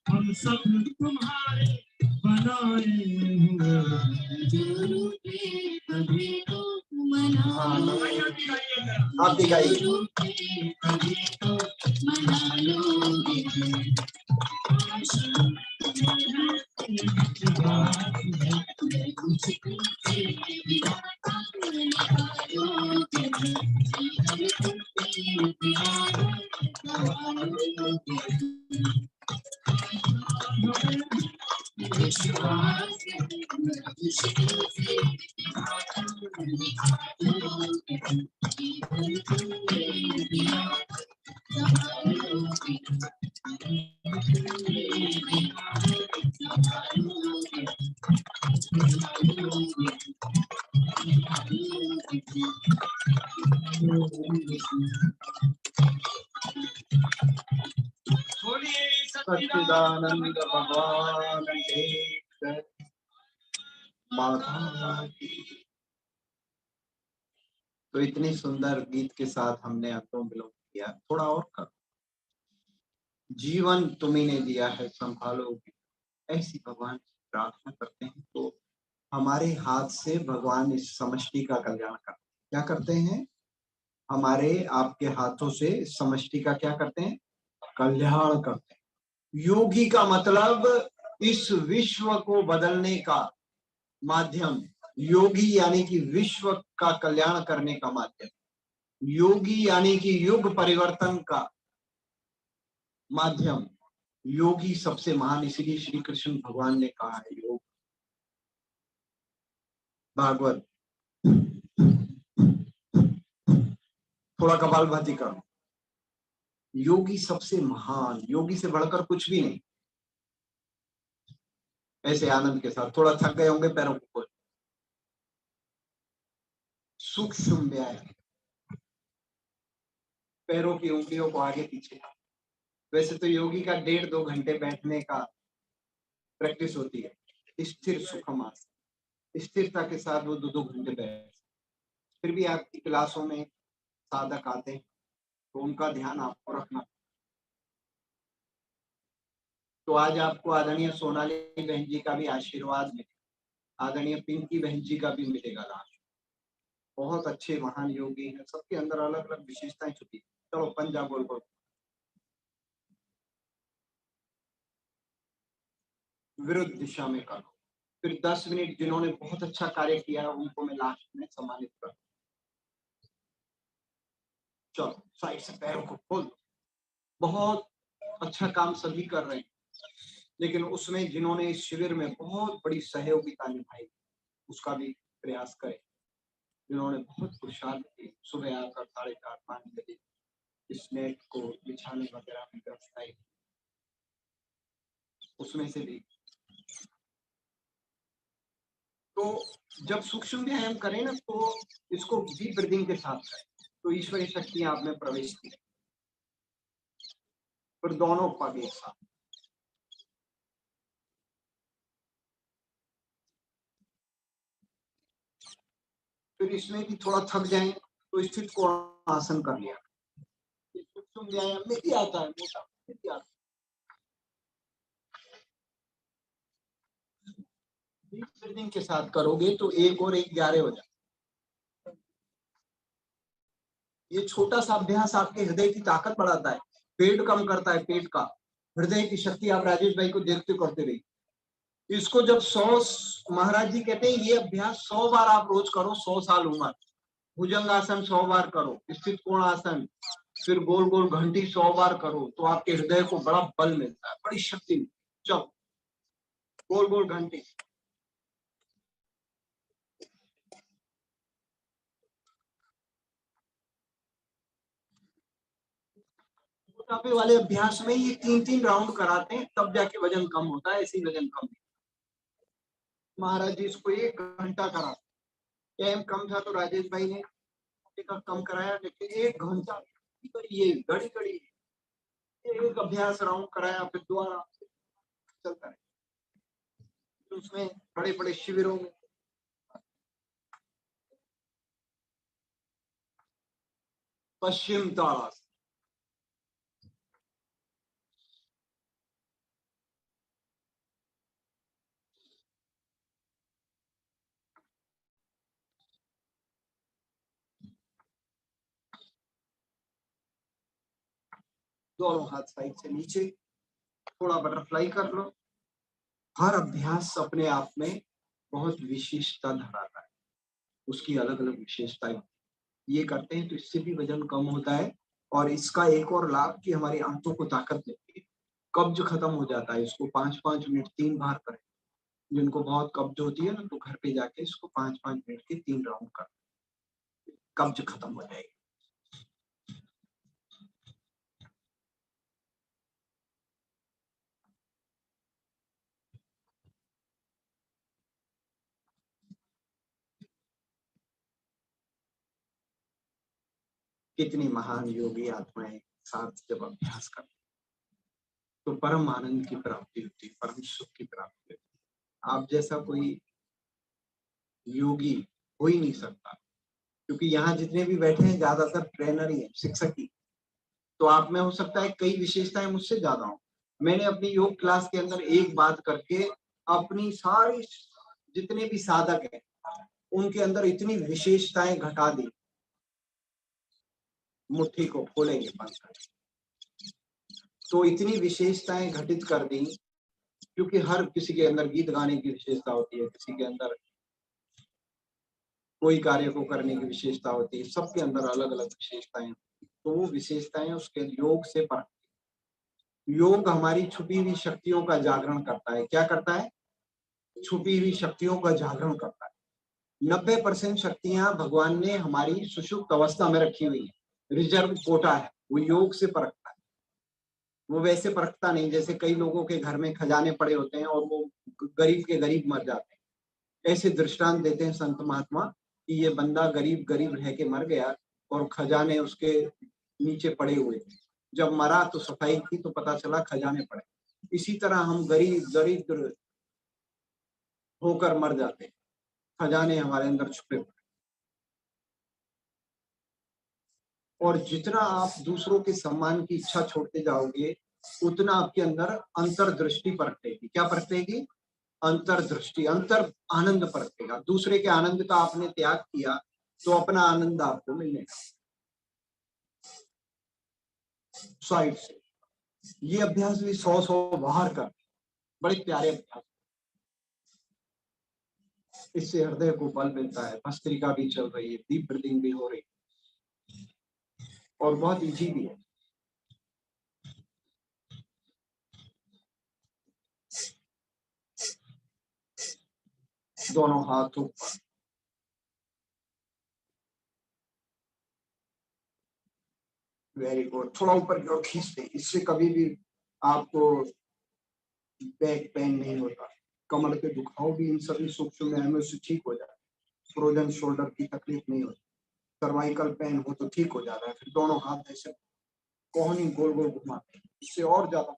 हम सब तुम्हारे बनाए हुए, जो रूठे कभी तो मना लो, आप दिखाइए। जो रूठे कभी तो मना लो। सच्चिदानंद भगवान के माता की। तो इतनी सुंदर गीत के साथ हमने अनुलोम विलोम किया, थोड़ा और करो। जीवन तुम्ही ने दिया है संभालोगे, ऐसी भगवान से प्रार्थना करते हैं तो हमारे हाथ से भगवान इस समष्टि का कल्याण करते हैं। क्या करते हैं? हमारे आपके हाथों से समष्टि का क्या करते हैं? कल्याण करते हैं। योगी का मतलब इस विश्व को बदलने का माध्यम, योगी यानी कि विश्व का कल्याण करने का माध्यम, योगी यानी कि युग परिवर्तन का माध्यम, योगी सबसे महान। इसीलिए श्री कृष्ण भगवान ने कहा है योग। भागवत थोड़ा कपालभाति करो। योगी सबसे महान, योगी से बढ़कर कुछ भी नहीं। ऐसे आनंद के साथ, थोड़ा थक गए होंगे, पैरों को खोल। सूक्ष्म व्यायाम, पैरों की उंगलियों को आगे पीछे। वैसे तो योगी का 1.5-2 घंटे बैठने का प्रैक्टिस होती है। स्थिर सुखम आसन, स्थिरता के साथ वो 2-2 घंटे बैठ। फिर भी आपकी क्लासों में साधक आते हैं तो उनका ध्यान आपको रखना। तो आज आपको आदरणीय सोनाली बहन जी का भी आशीर्वाद मिलेगा, आदरणीय पिंकी बहन जी का भी मिलेगा लाभ। बहुत अच्छे महान योगी हैं, सबके अंदर अलग अलग विशेषताएं छुपी। चलो पंजा बोल बोल विरुद्ध दिशा में करो। फिर 10 मिनट जिन्होंने बहुत अच्छा कार्य किया है उनको मैं लास्ट में सम्मानित करूं। चलो साइड से पैरों को खोल दो। बहुत अच्छा काम सभी कर रहे हैं, लेकिन उसमें जिन्होंने इस शिविर में बहुत बड़ी सहयोगिता निभाई उसका भी प्रयास करें। जिन्होंने बहुत पुरुषार्थ की, सुबह आकर 4:30-5 बजे इस नेट को बिछाने वगैरह में व्यवस्था, उसमें से भी। तो जब सूक्ष्म व्यायाम करें ना तो इसको डीप ब्रीदिंग के साथ करें तो ईश्वरीय शक्ति आप में प्रवेश की। फिर दोनों पग एक साथ, फिर इसमें भी थोड़ा थक जाए तो स्थित कोण आसन कर लिया। सूक्ष्म व्यायाम में भी आता है, मोटा भी आता है। डीप ब्रीदिंग के साथ करोगे तो 1 और 1 11 हो जाए। ये छोटा सा अभ्यास आपके हृदय की ताकत बढ़ाता है, पेट कम करता है, पेट का, हृदय की शक्ति। आप राजेश भाई को देखते करते रहिए। इसको जब 100, महाराज जी कहते हैं ये अभ्यास 100 बार आप रोज करो, 100 साल उम्र। भुजंगासन 100 बार करो, स्थित कोण आसन, फिर गोल गोल घंटी 100 बार करो तो आपके हृदय को बड़ा बल मिलता है, बड़ी शक्ति मिलती है। चलो गोल गोल घंटी। मोटापे वाले अभ्यास में ये 3-3 राउंड कराते हैं, तब जाके वजन कम होता है, ऐसे ही वजन कम नहीं। महाराज जी इसको 1 घंटा करा, टाइम कम था तो राजेश भाई ने कम कराया, लेकिन 1 घंटा ये घड़ी घड़ी एक अभ्यास राउंड कराया, फिर दोबारा चलता है। तो उसमें बड़े बड़े शिविरों में पश्चिम ताड़ासन, दोनों हाथ साइड से नीचे, थोड़ा बटरफ्लाई कर लो। हर अभ्यास अपने आप में बहुत विशेषता धराता है, उसकी अलग अलग विशेषताएं। ये करते हैं तो इससे भी वजन कम होता है, और इसका एक और लाभ कि हमारी आंतों को ताकत देती है, कब्ज खत्म हो जाता है। इसको 5-5 मिनट 3 बार करें। जिनको बहुत कब्ज होती है ना, तो घर पे जाके इसको 5-5 मिनट के 3 राउंड कर, कब्ज खत्म हो जाएगी। कितनी महान योगी आत्माएं साथ जब अभ्यास करते तो परम आनंद की प्राप्ति होती है, परम सुख की प्राप्ति होती है। आप जैसा कोई योगी हो ही नहीं सकता, क्योंकि यहाँ जितने भी बैठे हैं ज्यादातर ट्रेनर ही है, शिक्षक ही। तो आप में हो सकता है कई विशेषताएं मुझसे ज्यादा हो। मैंने अपनी योग क्लास के अंदर एक बात करके अपनी सारी जितने भी साधक हैं उनके अंदर इतनी विशेषताएं घटा दी, मुट्ठी को खोलेंगे बंद कर, तो इतनी विशेषताएं घटित कर दी, क्योंकि हर किसी के अंदर गीत गाने की विशेषता होती है, किसी के अंदर कोई कार्य को करने की विशेषता होती है, सबके अंदर अलग अलग विशेषताएं। तो वो विशेषताएं उसके योग से पर, योग हमारी छुपी हुई शक्तियों का जागरण करता है। क्या करता है? छुपी हुई शक्तियों का जागरण करता है। 90% शक्तियां भगवान ने हमारी सुषुप्त अवस्था में रखी हुई है, रिजर्व कोटा है, वो योग से परखता है। वो वैसे परखता नहीं जैसे कई लोगों के घर में खजाने पड़े होते हैं और वो गरीब के गरीब मर जाते हैं। ऐसे दृष्टांत देते हैं संत महात्मा कि ये बंदा गरीब गरीब रह के मर गया और खजाने उसके नीचे पड़े हुए थे, जब मरा तो सफाई की तो पता चला खजाने पड़े। इसी तरह हम गरीब दरिद्र होकर मर जाते हैं, खजाने हमारे अंदर छुपे हुए। और जितना आप दूसरों के सम्मान की इच्छा छोड़ते जाओगे, उतना आपके अंदर अंतर्दृष्टि परखेगी। क्या परखेगी? अंतर्दृष्टि, अंतर आनंद परखेगा। दूसरे के आनंद का आपने त्याग किया तो अपना आनंद आपको मिलेगा। साइड से ये अभ्यास भी 100 बाहर कर, बड़े प्यारे अभ्यास। इससे हृदय को बल मिलता है, भस्त्रिका भी चल रही है, डीप ब्रीदिंग भी हो रही है, और बहुत इजी भी है। दोनों हाथ ऊपर, वेरी गुड। थोड़ा ऊपर की ओर खींचते, इससे कभी भी आपको बैक पेन नहीं होता, कमर के दुखाव भी इन सभी सूक्ष्म व्यायामों से ठीक हो जाता है। फ्रोजन शोल्डर की तकलीफ नहीं होती, सर्वाइकल पेन हो तो ठीक हो जाता है। फिर दोनों हाथ ऐसे कोहनी गोल गोल घुमाते हैं, इससे और ज्यादा।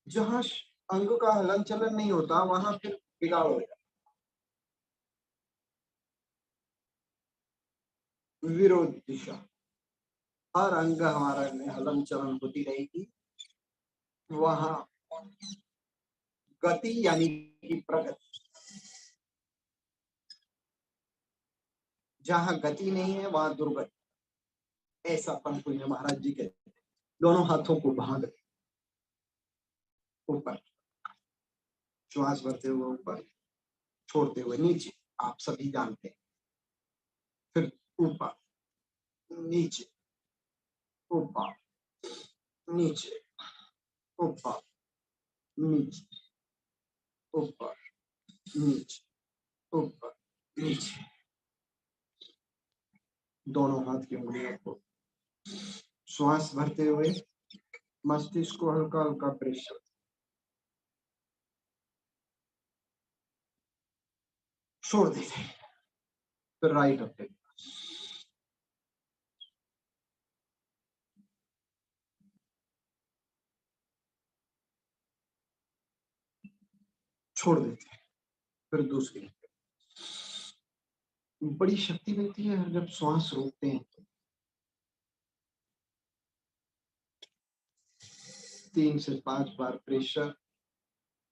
जहां अंग का हलन चलन नहीं होता वहां फिर बिगाड़ हो जाता है। विरोध दिशा, हर अंग हमारा में हलन चलन होती रहेगी, वहां गति यानी कि प्रगति। जहां गति नहीं है वहां दुर्गति, ऐसा पंतुल्य महाराज जी कहते हैं। दोनों हाथों को बांध ऊपर, श्वास भरते हुए ऊपर, छोड़ते हुए नीचे, आप सभी जानते हैं। फिर ऊपर नीचे, ऊपर नीचे, ऊपर नीचे, ऊपर नीचे, ऊपर नीचे। दोनों हाथ की उंगलियों को श्वास भरते हुए मस्तिष्क को हल्का हल्का प्रेशर, छोड़ दीजिए। फिर राइट अपने छोड़ देते हैं। फिर दूसरी, बड़ी शक्ति मिलती है जब श्वास रोकते हैं। 3 से 5 बार प्रेशर,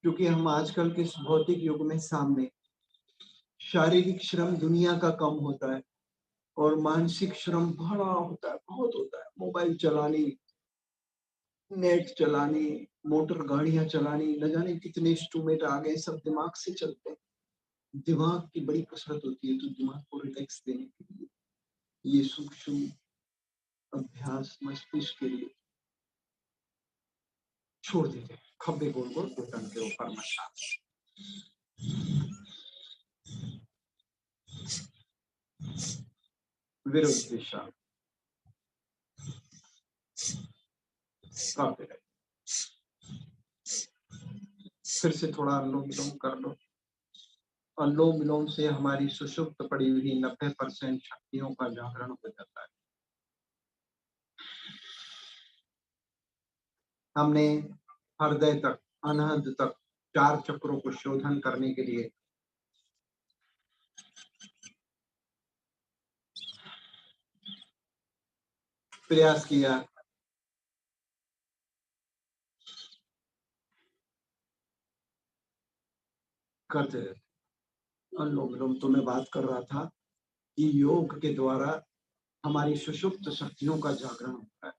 क्योंकि हम आजकल के इस भौतिक युग में सामने शारीरिक श्रम दुनिया का कम होता है और मानसिक श्रम बड़ा होता है, बहुत होता है। मोबाइल चलानी, नेट चलानी, मोटर गाड़ियां चलानी, न जाने कितने इंस्ट्रूमेंट आ गए, सब दिमाग से चलते हैं। दिमाग की बड़ी कसरत होती है, तो दिमाग को रिलैक्स देने के लिए ये सूक्ष्म अभ्यास मस्तिष्क के लिए छोड़ देते हैं। खब्बे गोल गोल घुटन के ऊपर मसाज, विरुद्ध दिशा करते रहे। फिर से थोड़ा अनुलोम विलोम कर लो। अनुलोम विलोम से हमारी सुषुप्त पड़ी हुई 90% शक्तियों का जागरण हो जाता है। हमने हृदय तक, अनहद तक 4 चक्रों को शोधन करने के लिए प्रयास किया। करते रहते। अनुलोम विलोम तो मैं बात कर रहा था कि योग के द्वारा हमारी सुषुप्त शक्तियों का जागरण होता है।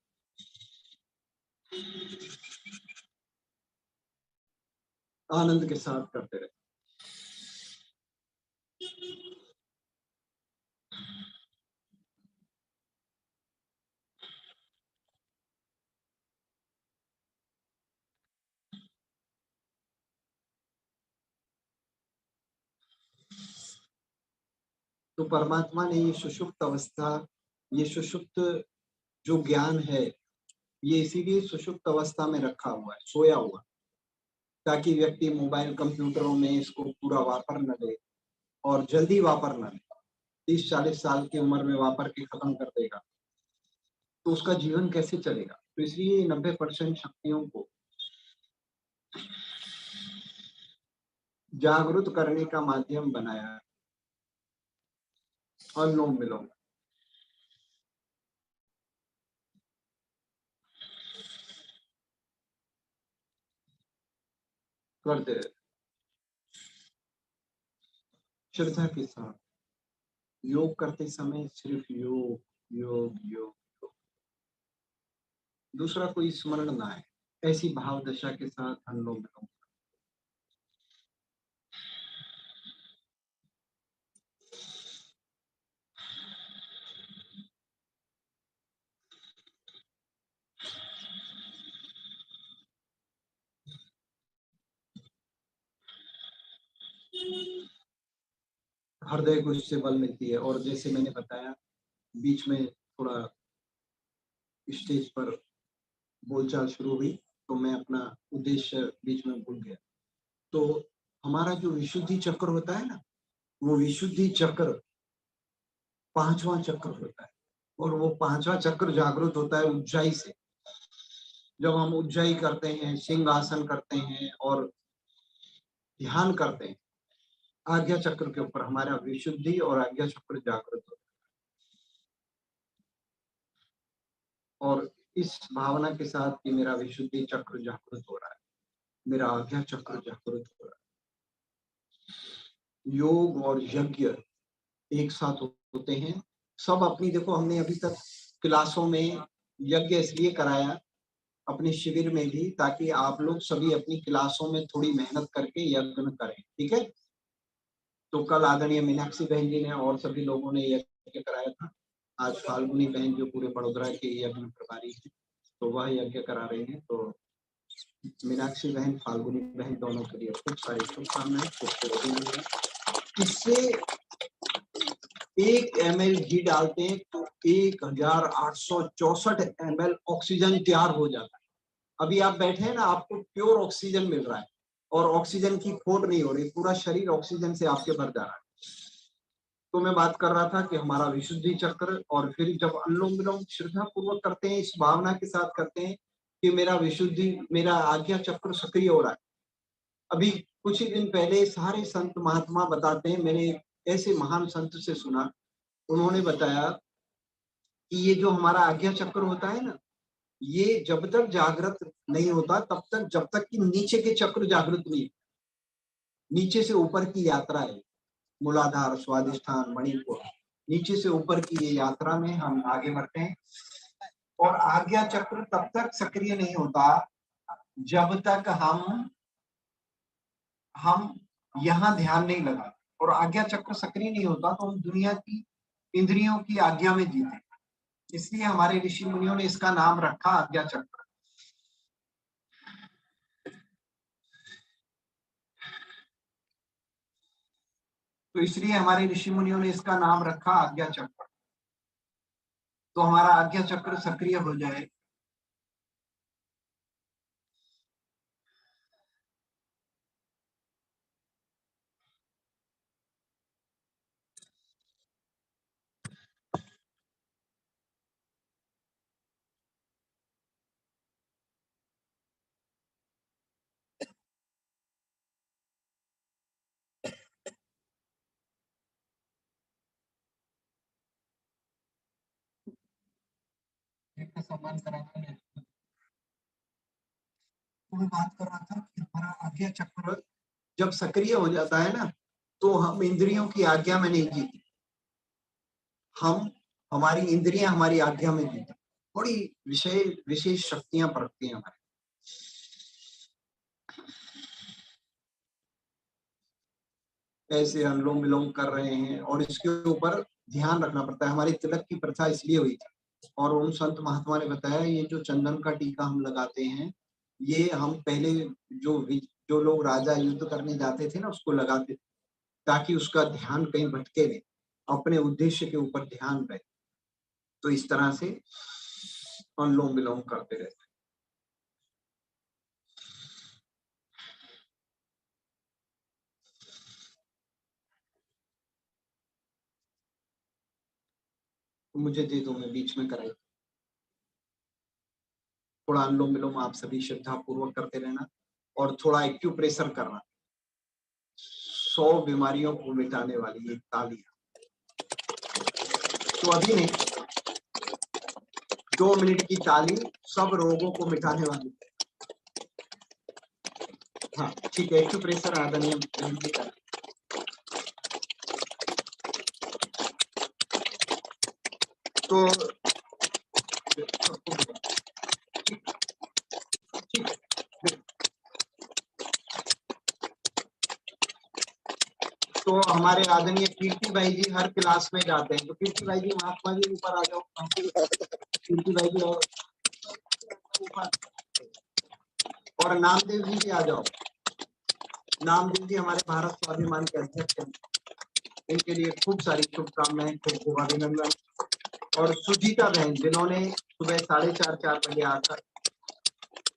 आनंद के साथ करते रहे। तो परमात्मा ने ये सुषुप्त अवस्था, ये सुषुप्त जो ज्ञान है, ये इसीलिए सुषुप्त अवस्था में रखा हुआ है, सोया हुआ, ताकि व्यक्ति मोबाइल कंप्यूटरों में इसको पूरा वापर न ले और जल्दी वापर न ले। 30-40 साल की उम्र में वापर के खत्म कर देगा तो उसका जीवन कैसे चलेगा। तो इसलिए 90% शक्तियों को जागृत करने का माध्यम बनाया है अनुलोम विलोम। करते रहे श्रद्धा के साथ। योग करते समय सिर्फ योग योग योग योग, दूसरा कोई स्मरण ना है। ऐसी भाव दशा के साथ अनुलोम विलोम। हृदय को इससे बल मिलती है। और जैसे मैंने बताया, बीच में थोड़ा स्टेज पर बोलचाल शुरू हुई तो मैं अपना उद्देश्य बीच में भूल गया। तो हमारा जो विशुद्धि चक्र होता है ना, वो विशुद्धि चक्र 5वां चक्र होता है और वो 5वां चक्र जागृत होता है उज्जाई से। जब हम उज्जाई करते हैं, सिंहासन करते हैं और ध्यान करते हैं, आज्ञा चक्र के ऊपर हमारा विशुद्धि और आज्ञा चक्र जागृत होता है। और इस भावना के साथ कि मेरा विशुद्धि चक्र जागृत हो रहा है, मेरा आज्ञा चक्र जागृत हो रहा है। योग और यज्ञ एक साथ होते हैं। सब अपनी, देखो हमने अभी तक क्लासों में यज्ञ इसलिए कराया अपने शिविर में भी, ताकि आप लोग सभी अपनी क्लासों में थोड़ी मेहनत करके यज्ञ करें। ठीक है। तो कल आदरणीय मीनाक्षी बहन जी ने और सभी लोगों ने यज्ञ कराया था। आज फाल्गुनी बहन जो पूरे बड़ोदरा के यज्ञ प्रभारी है, तो वह यज्ञ करा रहे हैं। तो मीनाक्षी बहन, फाल्गुनी बहन दोनों के लिए खूब सारी शुभकामनाएं। इससे 1 ml घी डालते हैं तो 1864 ml ऑक्सीजन तैयार हो जाता है। अभी आप बैठे हैं ना, आपको प्योर ऑक्सीजन मिल रहा है और ऑक्सीजन की खोट नहीं हो रही, पूरा शरीर ऑक्सीजन से आपके भर जा रहा है। तो मैं बात कर रहा था कि हमारा विशुद्धि चक्र, और फिर जब अनुलोम विलोम श्रद्धा पूर्वक करते हैं, इस भावना के साथ करते हैं कि मेरा आज्ञा चक्र सक्रिय हो रहा है। अभी कुछ ही दिन पहले सारे संत महात्मा बताते हैं, मैंने ऐसे महान संत से सुना, उन्होंने बताया कि ये जो हमारा आज्ञा चक्र होता है ना, ये जब तक जागृत नहीं होता तब तक, जब तक कि नीचे के चक्र जागृत नहीं, नीचे से ऊपर की यात्रा है। मूलाधार, स्वादिष्ठान, मणिपुर, नीचे से ऊपर की ये यात्रा में हम आगे बढ़ते हैं। और आज्ञा चक्र तब तक सक्रिय नहीं होता जब तक हम यहाँ ध्यान नहीं लगा, और आज्ञा चक्र सक्रिय नहीं होता तो हम दुनिया की इंद्रियों की आज्ञा में जीते। इसलिए हमारे ऋषि मुनियों ने इसका नाम रखा आज्ञा चक्र। तो इसलिए हमारे ऋषि मुनियों ने इसका नाम रखा आज्ञा चक्र। तो हमारा आज्ञा चक्र सक्रिय हो जाए, का सम्मान कराना है। तो मैं बात कर रहा था कि हमारा आज्ञा चक्र जब सक्रिय हो जाता है ना, तो हम इंद्रियों की आज्ञा में नहीं जीते, हमारी इंद्रियां हमारी आज्ञा में जीती। बड़ी विशेष शक्तियां परखती हैं हमारे। ऐसे अनुलोम विलोम कर रहे हैं और इसके ऊपर ध्यान रखना पड़ता है। हमारी तिलक की प्रथा इसलिए हुई थी, और उन संत महात्मा ने बताया ये जो चंदन का टीका हम लगाते हैं, ये हम पहले जो लोग राजा युद्ध करने जाते थे ना, उसको लगाते थे ताकि उसका ध्यान कहीं भटके नहीं, अपने उद्देश्य के ऊपर ध्यान रहे। तो इस तरह से अनुलोम विलोम करते रहते। तो मुझे दे दो, मैं बीच में कराई। थोड़ा अनुलोम विलोम आप सभी श्रद्धा पूर्वक करते रहना, और थोड़ा एक्यूप्रेशर करना। 100 बीमारियों को मिटाने वाली ये तालियां। तो अभी नहीं, 2 मिनट की ताली सब रोगों को मिटाने वाली। हाँ ठीक है, एक्यूप्रेशर आदरणीय तो तो हमारे आदरणीय कीर्ति भाई जी हर क्लास में जाते हैं। तो कीर्ति भाई जी, महात्मा जी ऊपर आ जाओ। कीर्ति भाई जी और ऊपर, और नामदेव जी भी आ जाओ। नामदेव जी हमारे भारत स्वाभिमान के अध्यक्ष हैं, इनके लिए खूब सारी शुभकामनाएं, खूब अभिनंदन। और सुजीता बहन, जिन्होंने सुबह 4:30 बजे आकर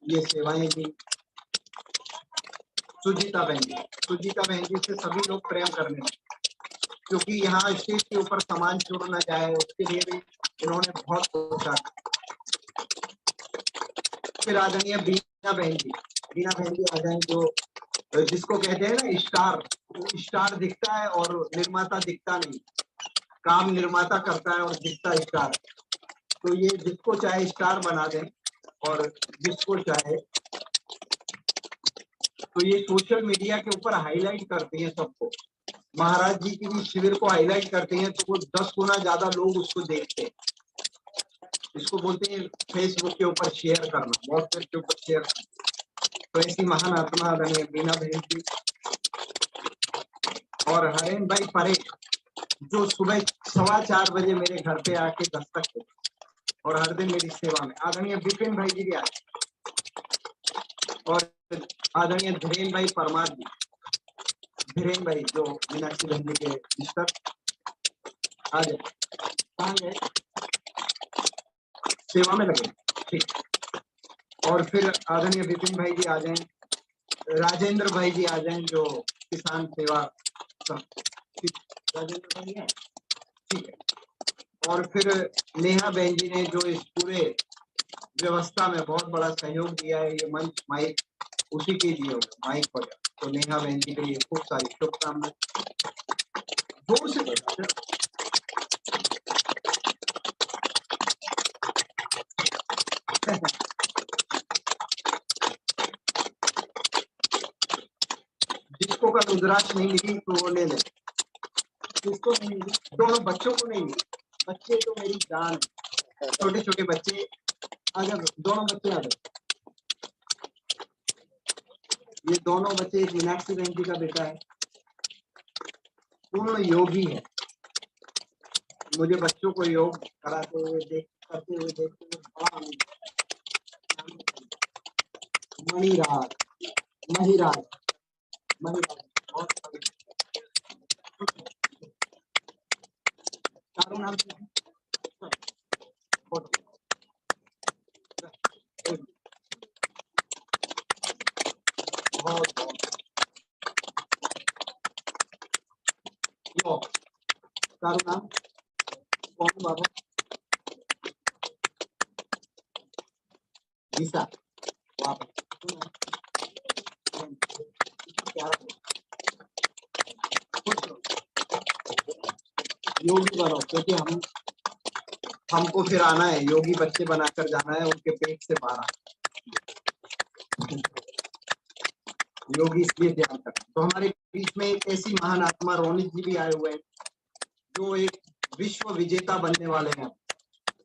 ये सेवाएं दी, सुजीता बहन जी से सभी लोग प्रेम करने, क्योंकि यहाँ स्टेज के ऊपर सामान छोड़ न जाए, उसके लिए भी इन्होंने बहुत सोचा। फिर आदरणीय बीना बहन जी आ जाए, जो जिसको कहते हैं ना स्टार, स्टार दिखता है और निर्माता दिखता नहीं, काम निर्माता करता है और दिखता स्टार। तो ये जिसको चाहे स्टार बना दें, और जिसको चाहे, तो ये सोशल मीडिया के ऊपर हाईलाइट करती हैं सबको। महाराज जी की भी शिविर को हाईलाइट करते हैं तो वो 10 गुना ज्यादा लोग उसको देखते हैं। इसको बोलते हैं फेसबुक के ऊपर शेयर करना, व्हाट्सएप के ऊपर शेयर करना। तो ऐसी महान आत्मा बनी बीना बहन जी और हरेन भाई परेख, जो सुबह 4:15 बजे मेरे घर पे आके दस्तक थे और हर दिन मेरी सेवा में। आदरणीय विपिन भाई जी भी आए, और आदरणीय धीरेन भाई परमार जी, धीरेन भाई जो मीनाक्षी बहन जी के सिस्टर, आ जाए, कहाँ गए? सेवा में लगे, ठीक। और फिर आदरणीय विपिन भाई जी आ जाएं, राजेंद्र भाई जी आ जाएं जो किसान सेवा, ठीक, राजेंद्र भाई है, ठीक है। और फिर नेहा बहन जी ने जो इस पूरे व्यवस्था में बहुत बड़ा सहयोग दिया है, ये मंच माइक उसी के लिए होगा, माइक वगैरह, तो नेहा बहन जी के लिए खूब सारी शुभकामनाएं। जोर से बजाओ। जिसको का रुद्राक्ष नहीं मिली तो वो ले ले। किसको नहीं मिली? दोनों बच्चों को नहीं मिली। बच्चे तो मेरी जान है, छोटे छोटे बच्चे। अगर दोनों बच्चे आ गए, ये दोनों बच्चे, एक मीनाक्षी बहन जी का बेटा है, पूर्ण योगी है। मुझे बच्चों को योग करते हुए देखते हुए बड़ा आनंद। मणिराज, महिराज, महिराज, बहुत चारों नाम से बहुत चारों नाम कौन बाबा? दिशा, योगी बनो, क्योंकि हमको फिर आना है, योगी बच्चे बनाकर जाना है, उनके पेट से बाहर योगी, इसलिए ध्यान करना। तो हमारे बीच में एक ऐसी महान आत्मा रोनित जी भी आए हुए हैं जो एक विश्व विजेता बनने वाले हैं।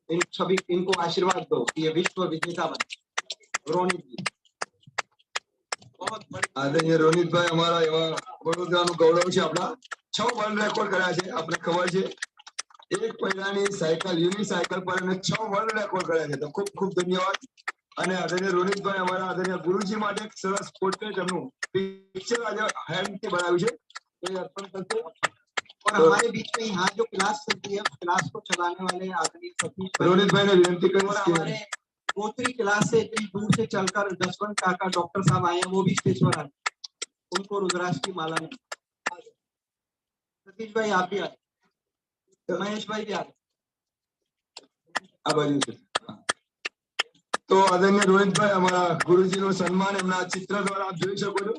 इन सभी इनको आशीर्वाद दो कि ये विश्व विजेता बने। रोनित जी बहुत बड़े आदरणीय રોનિતભાઈ અમારા એવા વડોદરાનું ગૌરવ છે। આપણા 6 વર્લ્ડ રેકોર્ડ કર્યા છે, આપણે ખબર છે। એક પૈડાની સાયકલ, યુનિસાયકલ પર અને 6 વર્લ્ડ રેકોર્ડ કર્યા છે। તો ખૂબ ખૂબ ધન્યવાદ। અને આદરણીય રોનિતભાઈ અમારા આદરણીય ગુરુજી માટે એક સરસ પોર્ટ્રેટ એમનું પિક્ચર આજે હેન્ડથી બનાવ્યું છે, તો એ અર્પણ કરશે। और हमारे बीच में यहाँ जो क्लास चलती है, उस क्लास को चलाने वाले आदरणीय सतीश भाई, રોનિતભાઈને વિનંતી और કરીશ हमारे કે गोत्री क्लास से इतनी दूर से चलकर जसवंत काका डॉक्टर साहब आए हैं, वो भी स्टेज पर आए, उनको रुद्राक्ष की माला में। सतीश भाई आप भी आए, महेश भाई भी आए। આ બાજુ છે। તો આદરણીય રોહિતભાઈ અમારા ગુરુજીનું સન્માન એમના ચિત્ર દ્વારા આપ જોઈ શકો છો।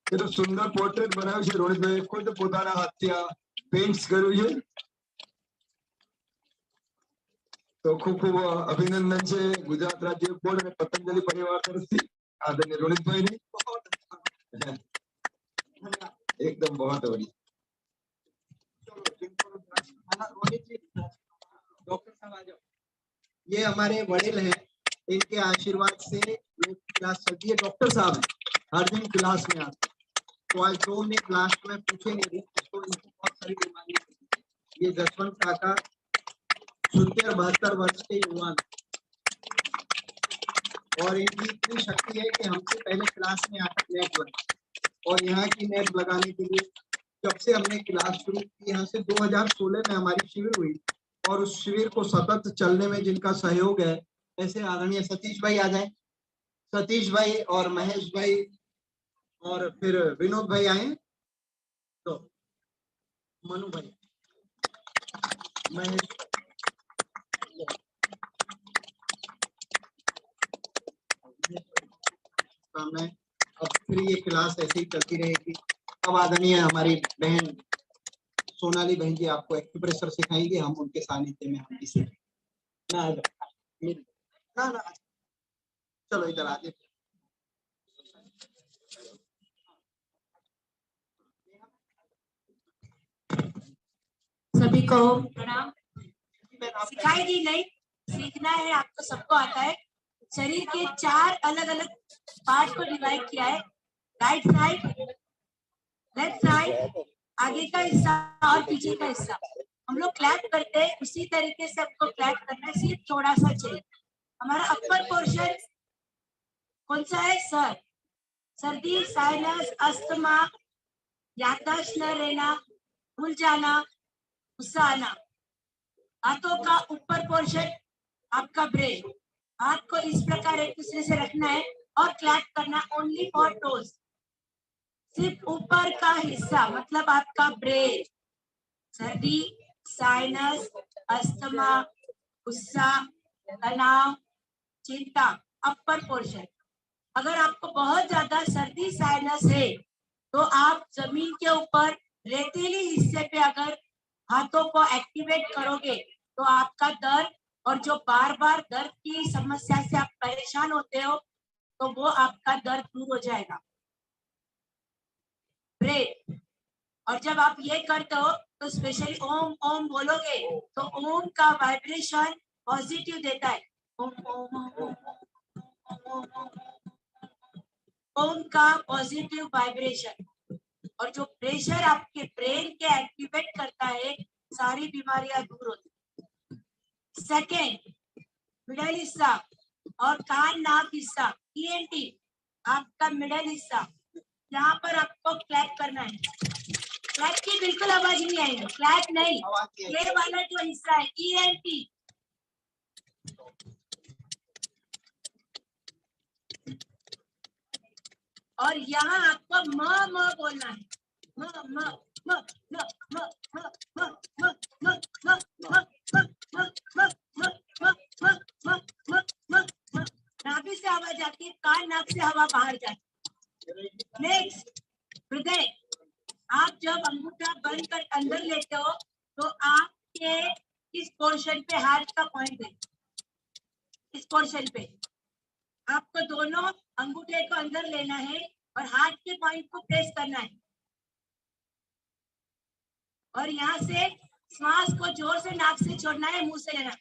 એ તો સુંદર પોર્ટ્રેટ બનાવ્યું છે રોહિતભાઈ, કોઈ તો પોતાના હાથથી આ પેઇન્ટ્સ કર્યું છે। તો ખૂબ ખૂબ અભિનંદન છે ગુજરાત રાજ્ય બોર્ડ અને પતંજલિ પરિવાર તરફથી આદરણીય રોહિતભાઈને। एकदम बहुत बढ़िया। डॉक्टर साहब आ जाओ। ये हमारे वडील हैं, इनके आशीर्वाद से क्लास चलती है। डॉक्टर साहब हर दिन क्लास में आते, तो आज दो ने क्लास में पूछेंगे तो इनको बहुत सारी बीमारी है। ये जसवंत काका 72 वर्ष के युवा, और इनकी इतनी शक्ति है कि हमसे पहले क्लास में आकर नेट लगा, और यहाँ की नेट लगाने के लिए जब से हमने क्लास शुरू की, यहाँ से 2016 में हमारी शिविर हुई, और उस शिविर को सतत चलने में जिनका सहयोग है, ऐसे आदरणीय सतीश भाई आ जाए। सतीश भाई और महेश भाई और फिर विनोद भाई आए, तो मनु भाई, महेश, अब फिर ये क्लास ऐसे ही चलती रहेगी। अब आदरणीय हमारी बहन सोनाली बहन जी आपको एक्यूप्रेशर सिखाएंगे, हम उनके सानिध्य में हम इसे ना ना चलो इधर आगे। सभी को प्रणाम। सिखाई दी नहीं, सीखना है, आपको सबको आता है। शरीर के 4 अलग अलग पार्ट को डिवाइड किया है, राइट साइड, लेफ्ट साइड, आगे का हिस्सा और पीछे का हिस्सा। हम लोग क्लैप करते हैं, उसी तरीके से आपको क्लैप करना है, सिर्फ थोड़ा सा चाहिए। हमारा अपर पोर्शन कौन सा है? सर, सर्दी, साइनस, अस्थमा, याददाश्त न रहना, भूल जाना, गुस्सा आना, हाथों का ऊपर पोर्शन आपका ब्रेन। हाथ को इस प्रकार एक दूसरे से रखना है और क्लैप करना ओनली फॉर टोज। सिर्फ ऊपर का हिस्सा मतलब आपका ब्रेन, सर्दी, साइनस, अस्थमा, गुस्सा, तनाव, चिंता, अपर पोर्शन। अगर आपको बहुत ज्यादा सर्दी साइनस है तो आप जमीन के ऊपर रेतीली हिस्से पे अगर हाथों को एक्टिवेट करोगे तो आपका दर्द और जो बार बार दर्द की समस्या से आप परेशान होते हो तो वो आपका दर्द दूर हो जाएगा। ब्रेन। और जब आप ये करते हो तो स्पेशली ओम ओम बोलोगे तो ओम का वाइब्रेशन पॉजिटिव देता है। ओम ओम ओम ओम ओम का पॉजिटिव वाइब्रेशन। और जो प्रेशर आपके ब्रेन के एक्टिवेट करता है सारी बीमारियां दूर होती है। सेकेंड, मिडल हिस्सा और कान नाक हिस्सा, ENT आपका मिडल हिस्सा, यहाँ पर आपको क्लैप करना है। क्लैप की बिल्कुल आवाज नहीं आएगी, क्लैप नहीं, ये वाला जो हिस्सा है ENT। और यहाँ आपको म बोलना है। म म म म म म म म म म नाभि से आवाज आती है, कान नाक से हवा बाहर जाती है। नेक्स्ट, हृदय। आप जब अंगूठा बंद कर अंदर लेते हो तो आपके इस पोर्शन पे हाथ का पॉइंट है, इस पोर्शन पे आपको दोनों अंगूठे को अंदर लेना है और हाथ के पॉइंट को प्रेस करना है और यहाँ से श्वास को जोर से नाक से छोड़ना है, मुंह से लेना।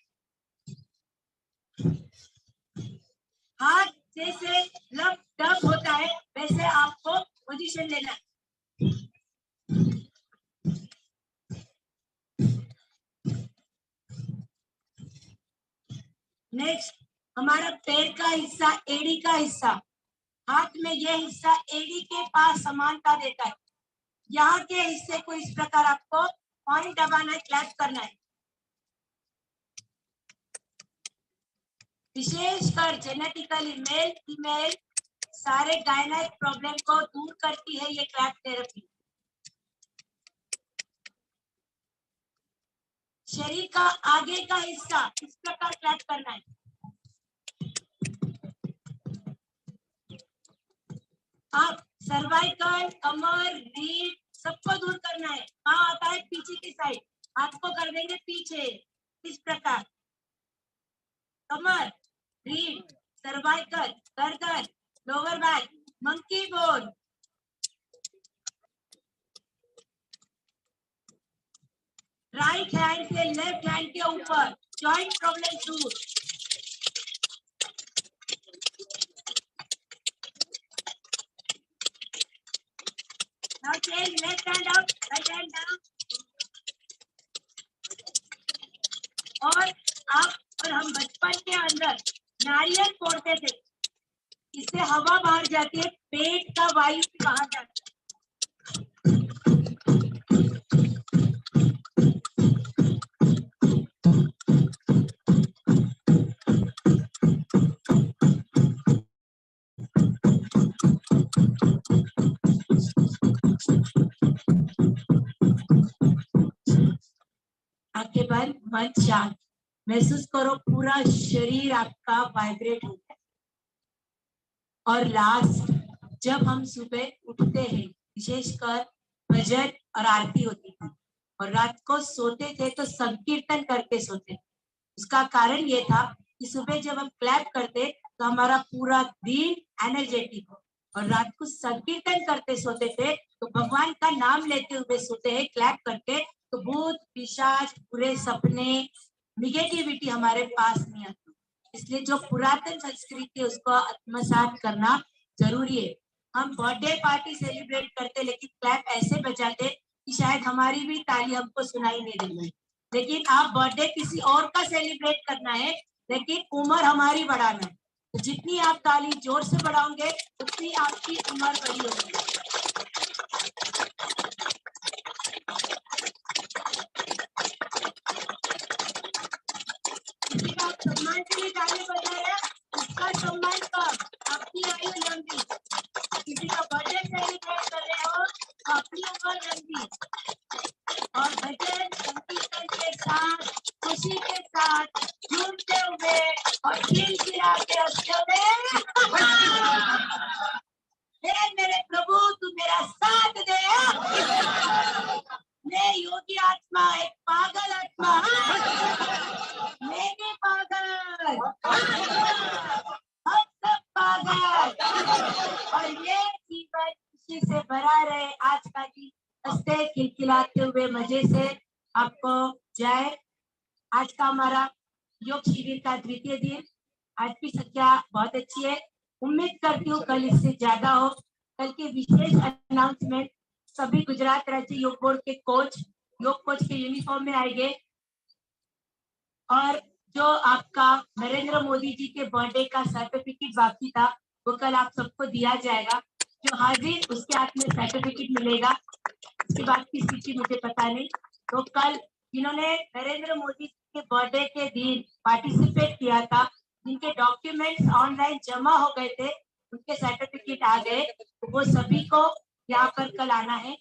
हाथ जैसे लब डब होता है वैसे आपको पोजीशन लेना है। नेक्स्ट, हमारा पैर का हिस्सा, एड़ी का हिस्सा, हाथ में यह हिस्सा एड़ी के पास समानता देता है। यहाँ के हिस्से को इस प्रकार आपको पॉइंट दबाना है, क्लैप करना है। विशेषकर जेनेटिकली मेल फीमेल सारे गायनाइक प्रॉब्लम को दूर करती है ये क्लैप थेरेपी। शरीर का आगे का हिस्सा इस प्रकार क्लैप करना है। आप सर्वाइकल, कमर, रीढ़ सबको दूर करना है। कहाँ आता है? पीछे की साइड। हाथ को कर देंगे पीछे इस प्रकार। कमर, रीढ़, सर्वाइकल, गर्दन, lower back, monkey bone. Right hand से लेफ्ट हैंड के ऊपर जॉइंट प्रॉब्लम दूर। Now change left hand up, right hand down. और हम बचपन के अंदर नारियल फोड़ते थे, इससे हवा बाहर जाती है, पेट का वायु बाहर जाता है। आंखें बंद, मन शांत, महसूस करो पूरा शरीर आपका वाइब्रेट होता है। और लास्ट, जब हम सुबह उठते हैं, विशेषकर भजन और आरती होती थी और रात को सोते थे तो संकीर्तन करके सोते थे। उसका कारण ये था कि सुबह जब हम क्लैप करते तो हमारा पूरा दिन एनर्जेटिक हो, और रात को संकीर्तन करते सोते थे तो भगवान का नाम लेते हुए सोते हैं क्लैप करके, तो भूत पिशाच, बुरे सपने, निगेटिविटी हमारे पास नहीं आती। इसलिए जो पुरातन संस्कृति है उसको आत्मसात करना जरूरी है। हम बर्थडे पार्टी सेलिब्रेट करते लेकिन क्लैप ऐसे बजाते कि शायद हमारी भी ताली हमको सुनाई नहीं देती। लेकिन आप बर्थडे किसी और का सेलिब्रेट करना है लेकिन उम्र हमारी बढ़ाना है, तो जितनी आप ताली जोर से बढ़ाओगे उतनी आपकी उम्र बड़ी होगी। खिलखिलाते हंसते हुए हे मेरे प्रभु तू मेरा साथ दे। मैं योगी आत्मा एक पागल आत्मा, मैं नहीं पागल, हम सब पागल। और ये जीवन खुशी से भरा रहे। आज का दिन हंसते खिलखिलाते हुए मजे से आपको जाए। आज का हमारा योग शिविर का द्वितीय दिन। आज की संख्या बहुत अच्छी है। उम्मीद करती हूँ कल इससे ज्यादा हो। कल के विशेष अनाउंसमेंट सभी गुजरात राज्य योग बोर्ड के कोच योग कोच के यूनिफॉर्म में आएंगे। और जो आपका नरेंद्र मोदी जी के बर्थडे का सर्टिफिकेट बाकी था वो कल आप सबको दिया जाएगा। जो हाजिर उसके हाथ में सर्टिफिकेट मिलेगा। इसके बाद की स्थिति मुझे पता नहीं। तो कल जिन्होंने नरेंद्र मोदी जी के बर्थडे के दिन पार्टिसिपेट किया था, जिनके डॉक्यूमेंट्स ऑनलाइन जमा हो गए थे, उनके सर्टिफिकेट आ गए। तो वो सभी को यहाँ पर कल आना है।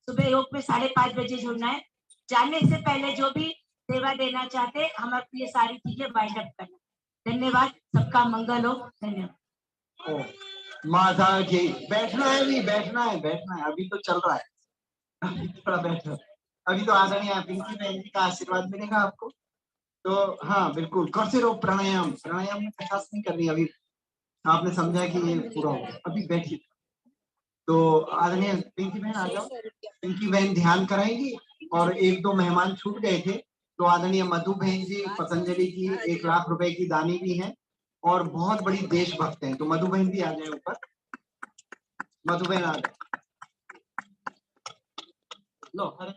सुबह योग में 5:30 बजे जुड़ना है। जाने से पहले जो भी सेवा देना चाहते हम अपनी ये सारी चीजें वाइंड अप करना। धन्यवाद। सबका मंगल हो। धन्यवाद। माता जी बैठना है, भी बैठना है, बैठना है। अभी तो चल रहा है, थोड़ा बैठो। अभी तो आदरणीय पिंकी बहन जी का आशीर्वाद मिलेगा आपको। तो हाँ बिल्कुल, करते रहो प्राणायाम। प्राणायाम में प्रयास नहीं करनी। अभी आपने समझा कि ये पूरा हो गया, अभी बैठिए। तो आदरणीय पिंकी बहन आ जाओ। पिंकी बहन ध्यान कराएंगी। और 1-2 मेहमान छूट गए थे, तो आदरणीय मधु बहन जी पतंजलि की 1 लाख रुपए की दानी भी हैं और बहुत बड़ी देशभक्त हैं। तो मधु बहन भी आ जाए ऊपर। मधु बहन आ जाए। लो अरे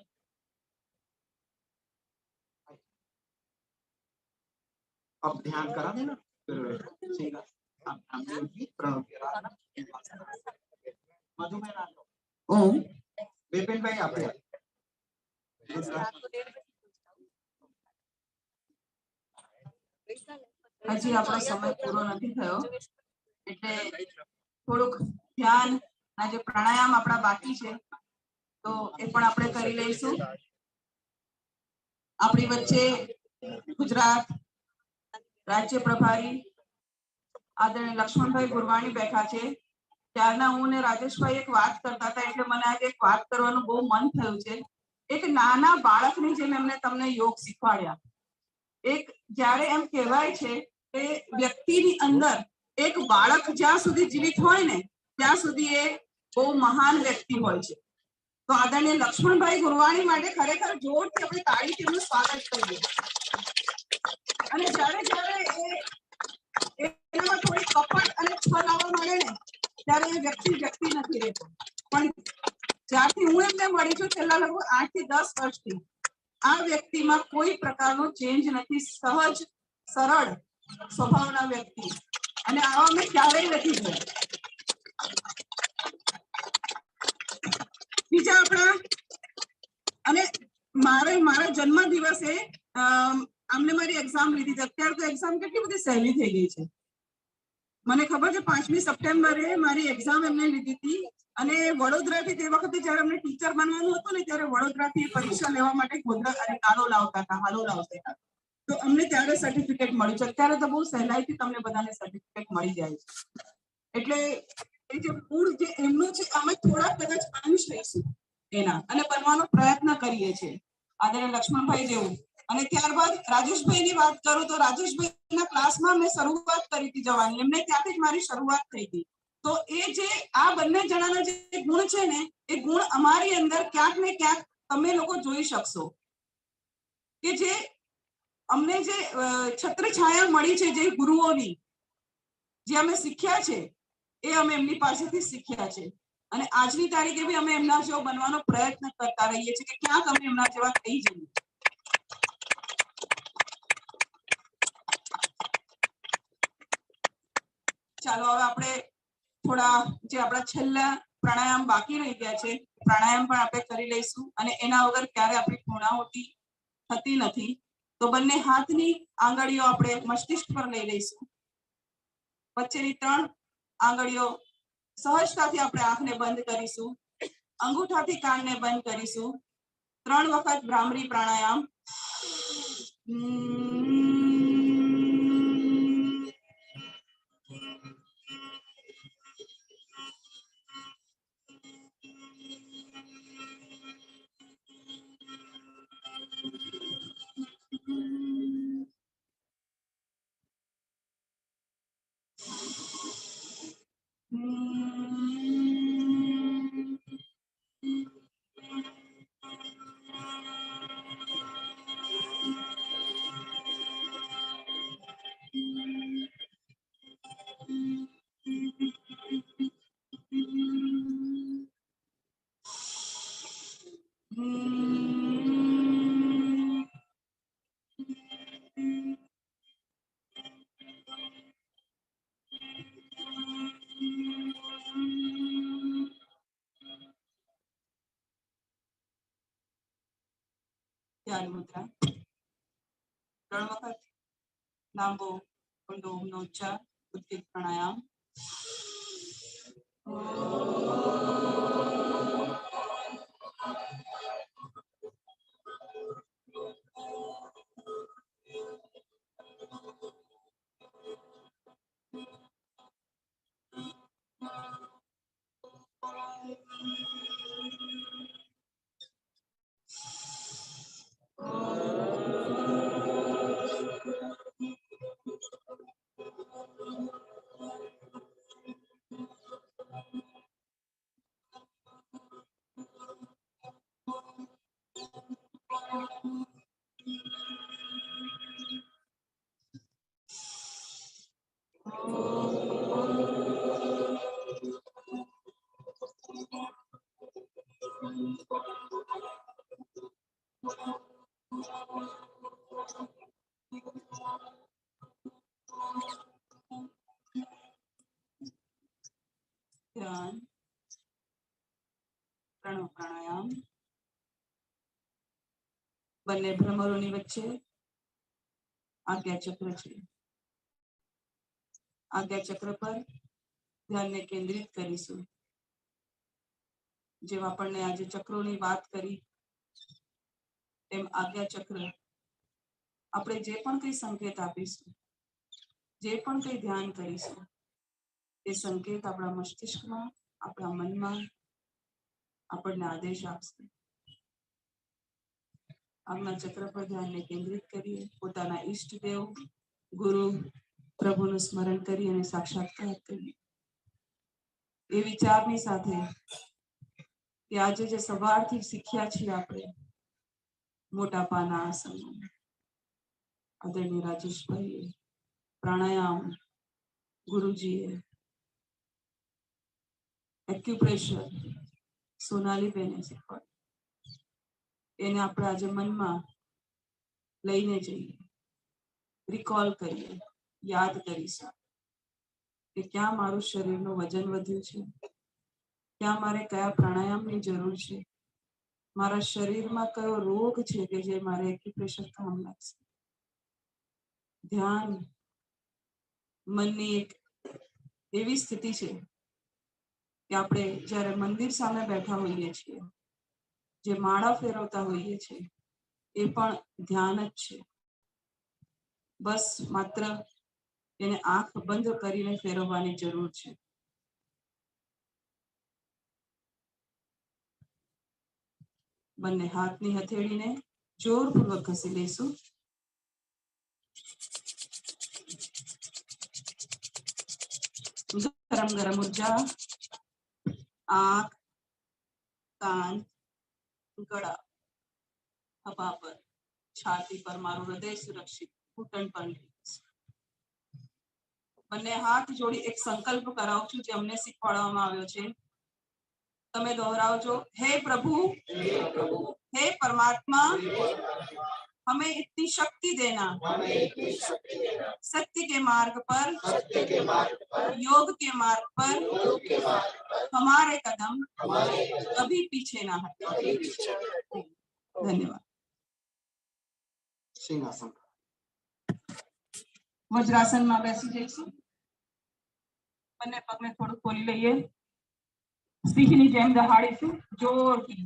अब ध्यान करा देना फिर सीधा आप प्रणव के राधा। मधु बहन आ जाओ। ओम विपिन भाई आप હજી આપણો સમય પૂરો નથી થયો એટલે થોડુંક ધ્યાન ના જે પ્રાણાયામ આપણા બાકી છે તો એ પણ આપણે કરી લઈશું। આપણી વચ્ચે ગુજરાત રાજ્ય પ્રભારી આદરણીય લક્ષ્મણભાઈ ગુરવાણી બેઠા છે। ત્યારના હું ને રાજેશભાઈ એક વાત કરતા હતા એટલે મને આજે એક વાત કરવાનું બહુ મન થયું છે। એક નાના બાળકની જેમ એમને તમને યોગ શીખવાડ્યા। એક જ્યારે એમ કહેવાય છે કે વ્યક્તિની અંદર એક બાળક જ્યાં સુધી જીવિત હોય ને ત્યાં સુધી એ બહુ મહાન વ્યક્તિ હોય છે। તો આદરણીય લક્ષ્મણભાઈ ગુરવાણી માટે ખરેખર જોરથી આપણે તાળીથી એમનું સ્વાગત કરીએ। અને જ્યારે જ્યારે એનામાં થોડી કપટ અને છલ આવવા માંડે ને ત્યારે એ વ્યક્તિ નથી રહેતો। પણ જ્યારથી હું એમને મળી છું છેલ્લા લગભગ 8 થી 10 વર્ષથી આ વ્યક્તિમાં કોઈ પ્રકારનો ચેન્જ નથી। સહજ સરળ સ્વભાવના વ્યક્તિ અને આવા મેં ક્યારેય નથી જોયા। બીજા આપણા અને મારા જન્મ દિવસે આમને મારી એક્ઝામ લીધી હતી। અત્યારે તો એક્ઝામ કેટલી બધી સહેલી થઈ ગઈ છે। મને ખબર છે 5મી સપ્ટેમ્બરે મારી એક્ઝામ એમને લીધી હતી અને વડોદરાથી તે વખતે જ્યારે અમને ટીચર બનવાનું હતું ને ત્યારે વડોદરાથી પરીક્ષા લેવા માટે ગોધરા અને હાલોલ આવતા હતા। તો અમને ત્યારે સર્ટિફિકેટ મળ્યું છે। અત્યારે તો બહુ સહેલાઈથી તમને બધાને સર્ટિફિકેટ મળી જાય છે। એટલે એ જે મૂળ જે એમનું છે અમે થોડા કદાચ અંશ લઈશું એના અને બનવાનો પ્રયત્ન કરીએ છીએ આદરણીય લક્ષ્મણભાઈ જેવું। અને ત્યારબાદ રાજેશભાઈની વાત કરું તો રાજેશભાઈના ક્લાસમાં મેં શરૂઆત કરી હતી જવાની। એમને ત્યાંથી જ મારી શરૂઆત થઈ હતી। તો એ જે આ બંને જણાના જે ગુણ છે ને એ ગુણ અમારી અંદર ક્યાંક ને ક્યાંક તમે લોકો જોઈ શકશો કે જે અમને જે છત્રછાયા મળી છે જે ગુરુઓની જે અમે શીખ્યા છે એ અમે એમની પાસેથી શીખ્યા છે। અને આજની તારીખે બી અમે એમના જેવો બનવાનો પ્રયત્ન કરતા રહીએ છીએ કે ક્યાંક અમે એમના જેવા થઈ જઈએ। ચાલો હવે આપણે થોડા જે આપણા છેલ્લા પ્રાણાયામ બાકી રહી ગયા છે પ્રાણાયામ પણ આપણે કરી લઈશું। અને એના વગર ક્યારે આપણી પૂર્ણાહુતિ થતી નથી। તો બંને હાથની આંગળીઓ આપણે મસ્તિષ્ક પર લઈ લઈશું। વચ્ચેની 3 આંગળીઓ સહજતાથી આપણે આંખને બંધ કરીશું। અંગૂઠાથી કાનને બંધ કરીશું। 3 વખત ભ્રામરી પ્રાણાયામ। ધ્યાન મુદ્રા 3 વખત લાંબો ઊંડો ઊંડો ઉચ્ચાર ઉદ્ગીત પ્રાણાયામ ધ્યાન પ્રાણો પ્રાણાયામ બંને ભ્રમરોની વચ્ચે આજ્ઞા ચક્ર છે આજ્ઞા ચક્ર પર ધ્યાનને કેન્દ્રિત કરીશું જેમ આપણને આજે ચક્રોની વાત કરી એમ આજ્ઞા ચક્ર આપણે જે પણ કંઈ સંકેત આપીશું જે પણ કંઈ ધ્યાન કરીશું એ સંકેત આપણા મસ્તિષ્કમાં આપણા મનમાં આપણને આદેશ આપશે આજ્ઞા ચક્ર પર ધ્યાનને કેન્દ્રિત કરીએ પોતાના ઈષ્ટદેવ ગુરુ પ્રભુનું સ્મરણ કરી અને સાક્ષાત્કાર કરીએ એ વિચારની સાથે કે આજે જે સવારથી શીખ્યા છીએ આપણે મોટા પાના આસન આદરણીય રાજેશભાઈએ પ્રાણાયામ ગુરુજીએ એક્યુપ્રેશર સોનાલીબેને શીખવાડ્યું એને આપણે આજે મનમાં લઈને જઈએ રિકોલ કરીએ યાદ કરીશું કે ક્યાં મારું શરીરનું વજન વધ્યું છે ક્યાં મારે કયા પ્રાણાયામની જરૂર છે મારા શરીરમાં કયો રોગ છે કે જે મારે એક્યુપ્રેશર કામ લાગશે ધ્યાન મનની એક એવી સ્થિતિ છે કે આપણે જ્યારે મંદિર સામે બેઠા હોઈએ છીએ જે માળા ફેરવતા હોઈએ છીએ એ પણ ધ્યાન જ છે બસ માત્ર એને આંખ બંધ કરીને ફેરવવાની જરૂર છે બંને હાથની હથેળીને જોરપૂર્વક ઘસી લઈશું ગરમ ગરમ ઉર્જા આંખ કાન ગળા ખભા પર છાતી પર મારું હૃદય સુરક્ષિત ઘૂંટણ પર બંને હાથ જોડી એક સંકલ્પ કરાવું છું જે અમને શીખવાડવામાં આવ્યો છે તમે दोहराओ हे प्रभु हे परमात्मा हमें इतनी शक्ति देना सत्य के मार्ग पर योग के मार्ग पर हमारे कदम कभी पीछे ना हटे धन्यवाद સિંહાસન વજ્રાસનમાં બેસી જઈશું બંને પગને થોડું ખોલી લઈએ સિંહની જેમ દહાડીશું જોરથી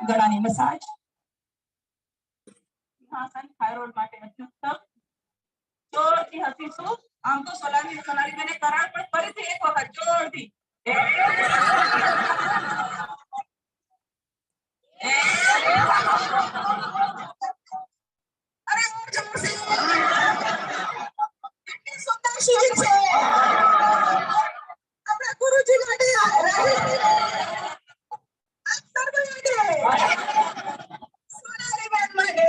ગળાની મસાજ સિંહાસન થાઇરોઇડ માટે અત્યુત્તમ જોરથી થી હસીશું. આમ તો સોનાલીબેને કરાર પણ ફરીથી એક વખત જોરથી અરે જોરથી કેટલી સુંદર શિબિર છે આપણા ગુરુજી માટે આપ સર્વ માટે સોનાલીબેન માટે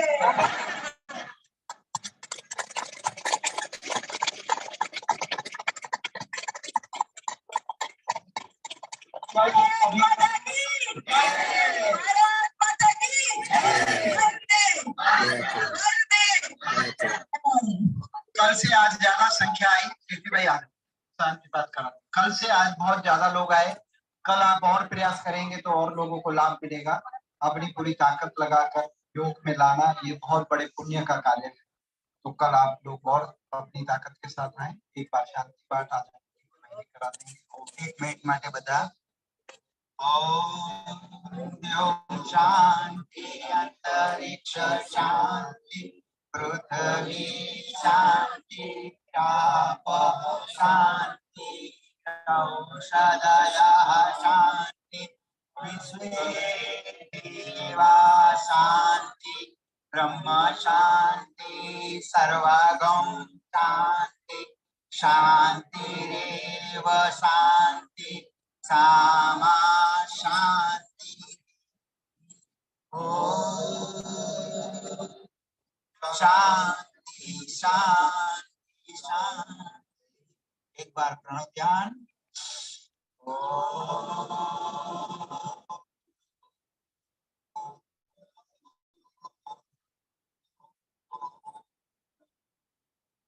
कल से आज ज्यादा संख्या आई कीर्ति भाई आ शांति बात करा। कल से आज बहुत ज्यादा लोग आए। कल आप और प्रयास करेंगे तो और लोगों को लाभ मिलेगा। अपनी पूरी ताकत लगाकर योग में लाना ये बहुत बड़े पुण्य का कार्य है। तो कल आप लोग और अपनी ताकत के साथ आए। एक बार शांति पाठ आ जाए करा देंगे। 1 मिनट માટે બધા ओम शांति अंतरिक्ष शांति पृथ्वी शांति आप शांति औषधयः शांति विश्वे देवा शांति ब्रह्म शांति सर्वगम शांति शांतिरेव शांति सामा शांति। ओम शांति शांति शांति। एक बार प्रणव ध्यान।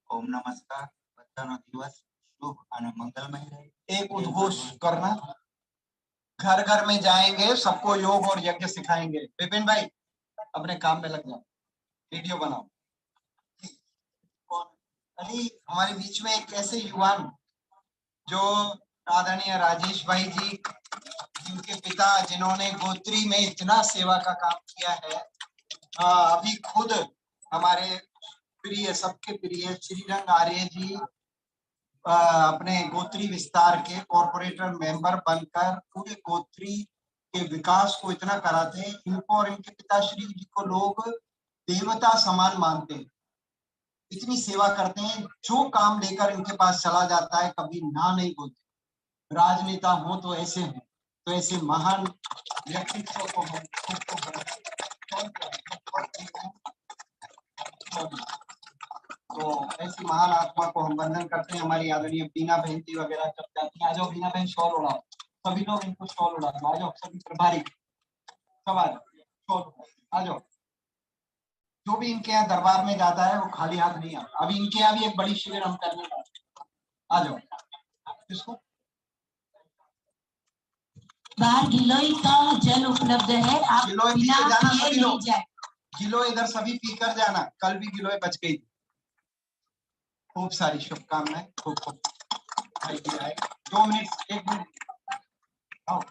ओम नमस्कार। बधानो दिवस शुभ और मंगलमय रहे। एक उद्घोष करना। घर घर में जाएंगे, सबको योग और यज्ञ सिखाएंगे। विपिन भाई अपने काम में लग जाओ, वीडियो बनाओ। अली हमारे बीच में एक ऐसे युवान जो आदरणीय राजेश भाई जी, जिनके पिता जिन्होंने गोत्री में इतना सेवा का काम किया है, अभी खुद हमारे प्रिय सबके प्रिय श्रीरंग आर्य जी अपने गोत्री विस्तार के कॉर्पोरेटर मेंबर बनकर पूरे गोत्री के विकास को इतना कराते हैं। इनको और इनके पिताश्री जी को लोग देवता समान मानते हैं। इतनी सेवा करते हैं। जो काम लेकर इनके पास चला जाता है कभी ना नहीं बोलते। राजनेता हो तो ऐसे हो, तो ऐसे महान व्यक्तित्व को हम तो ऐसी महान आत्मा को हम वंदन करते हैं। हमारी आदरणीय बीना बहन जी वगैरह सब जाती हैं। आ जाओ बीना बहन, शॉल उड़ाओ। सभी लोग इनको शॉल उड़ा दो। आ जाओ सभी प्रभारी सब आ जाओ, शॉल आ जाओ। जो भी इनके यहाँ दरबार में जाता है वो खाली हाथ नहीं आता। अभी इनके यहाँ भी एक बड़ी शिविर हम करने वाले। आ जाओ। किसको बाहर गिलोय का जल उपलब्ध है, आप गिलोय बिना पी के जाना पिए सभी नहीं लोग। जाए। गिलोय इधर सभी पीकर जाना। कल भी गिलोय बच गई। खूब सारी शुभकामनाएं। खूब खूब 2 मिनट 1 मिनट आओ।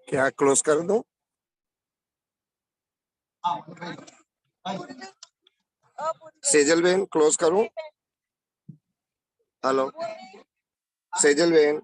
क्या क्लोज कर दूं? सेजल बहन क्लोज करूं? हेलो सेजल बहन।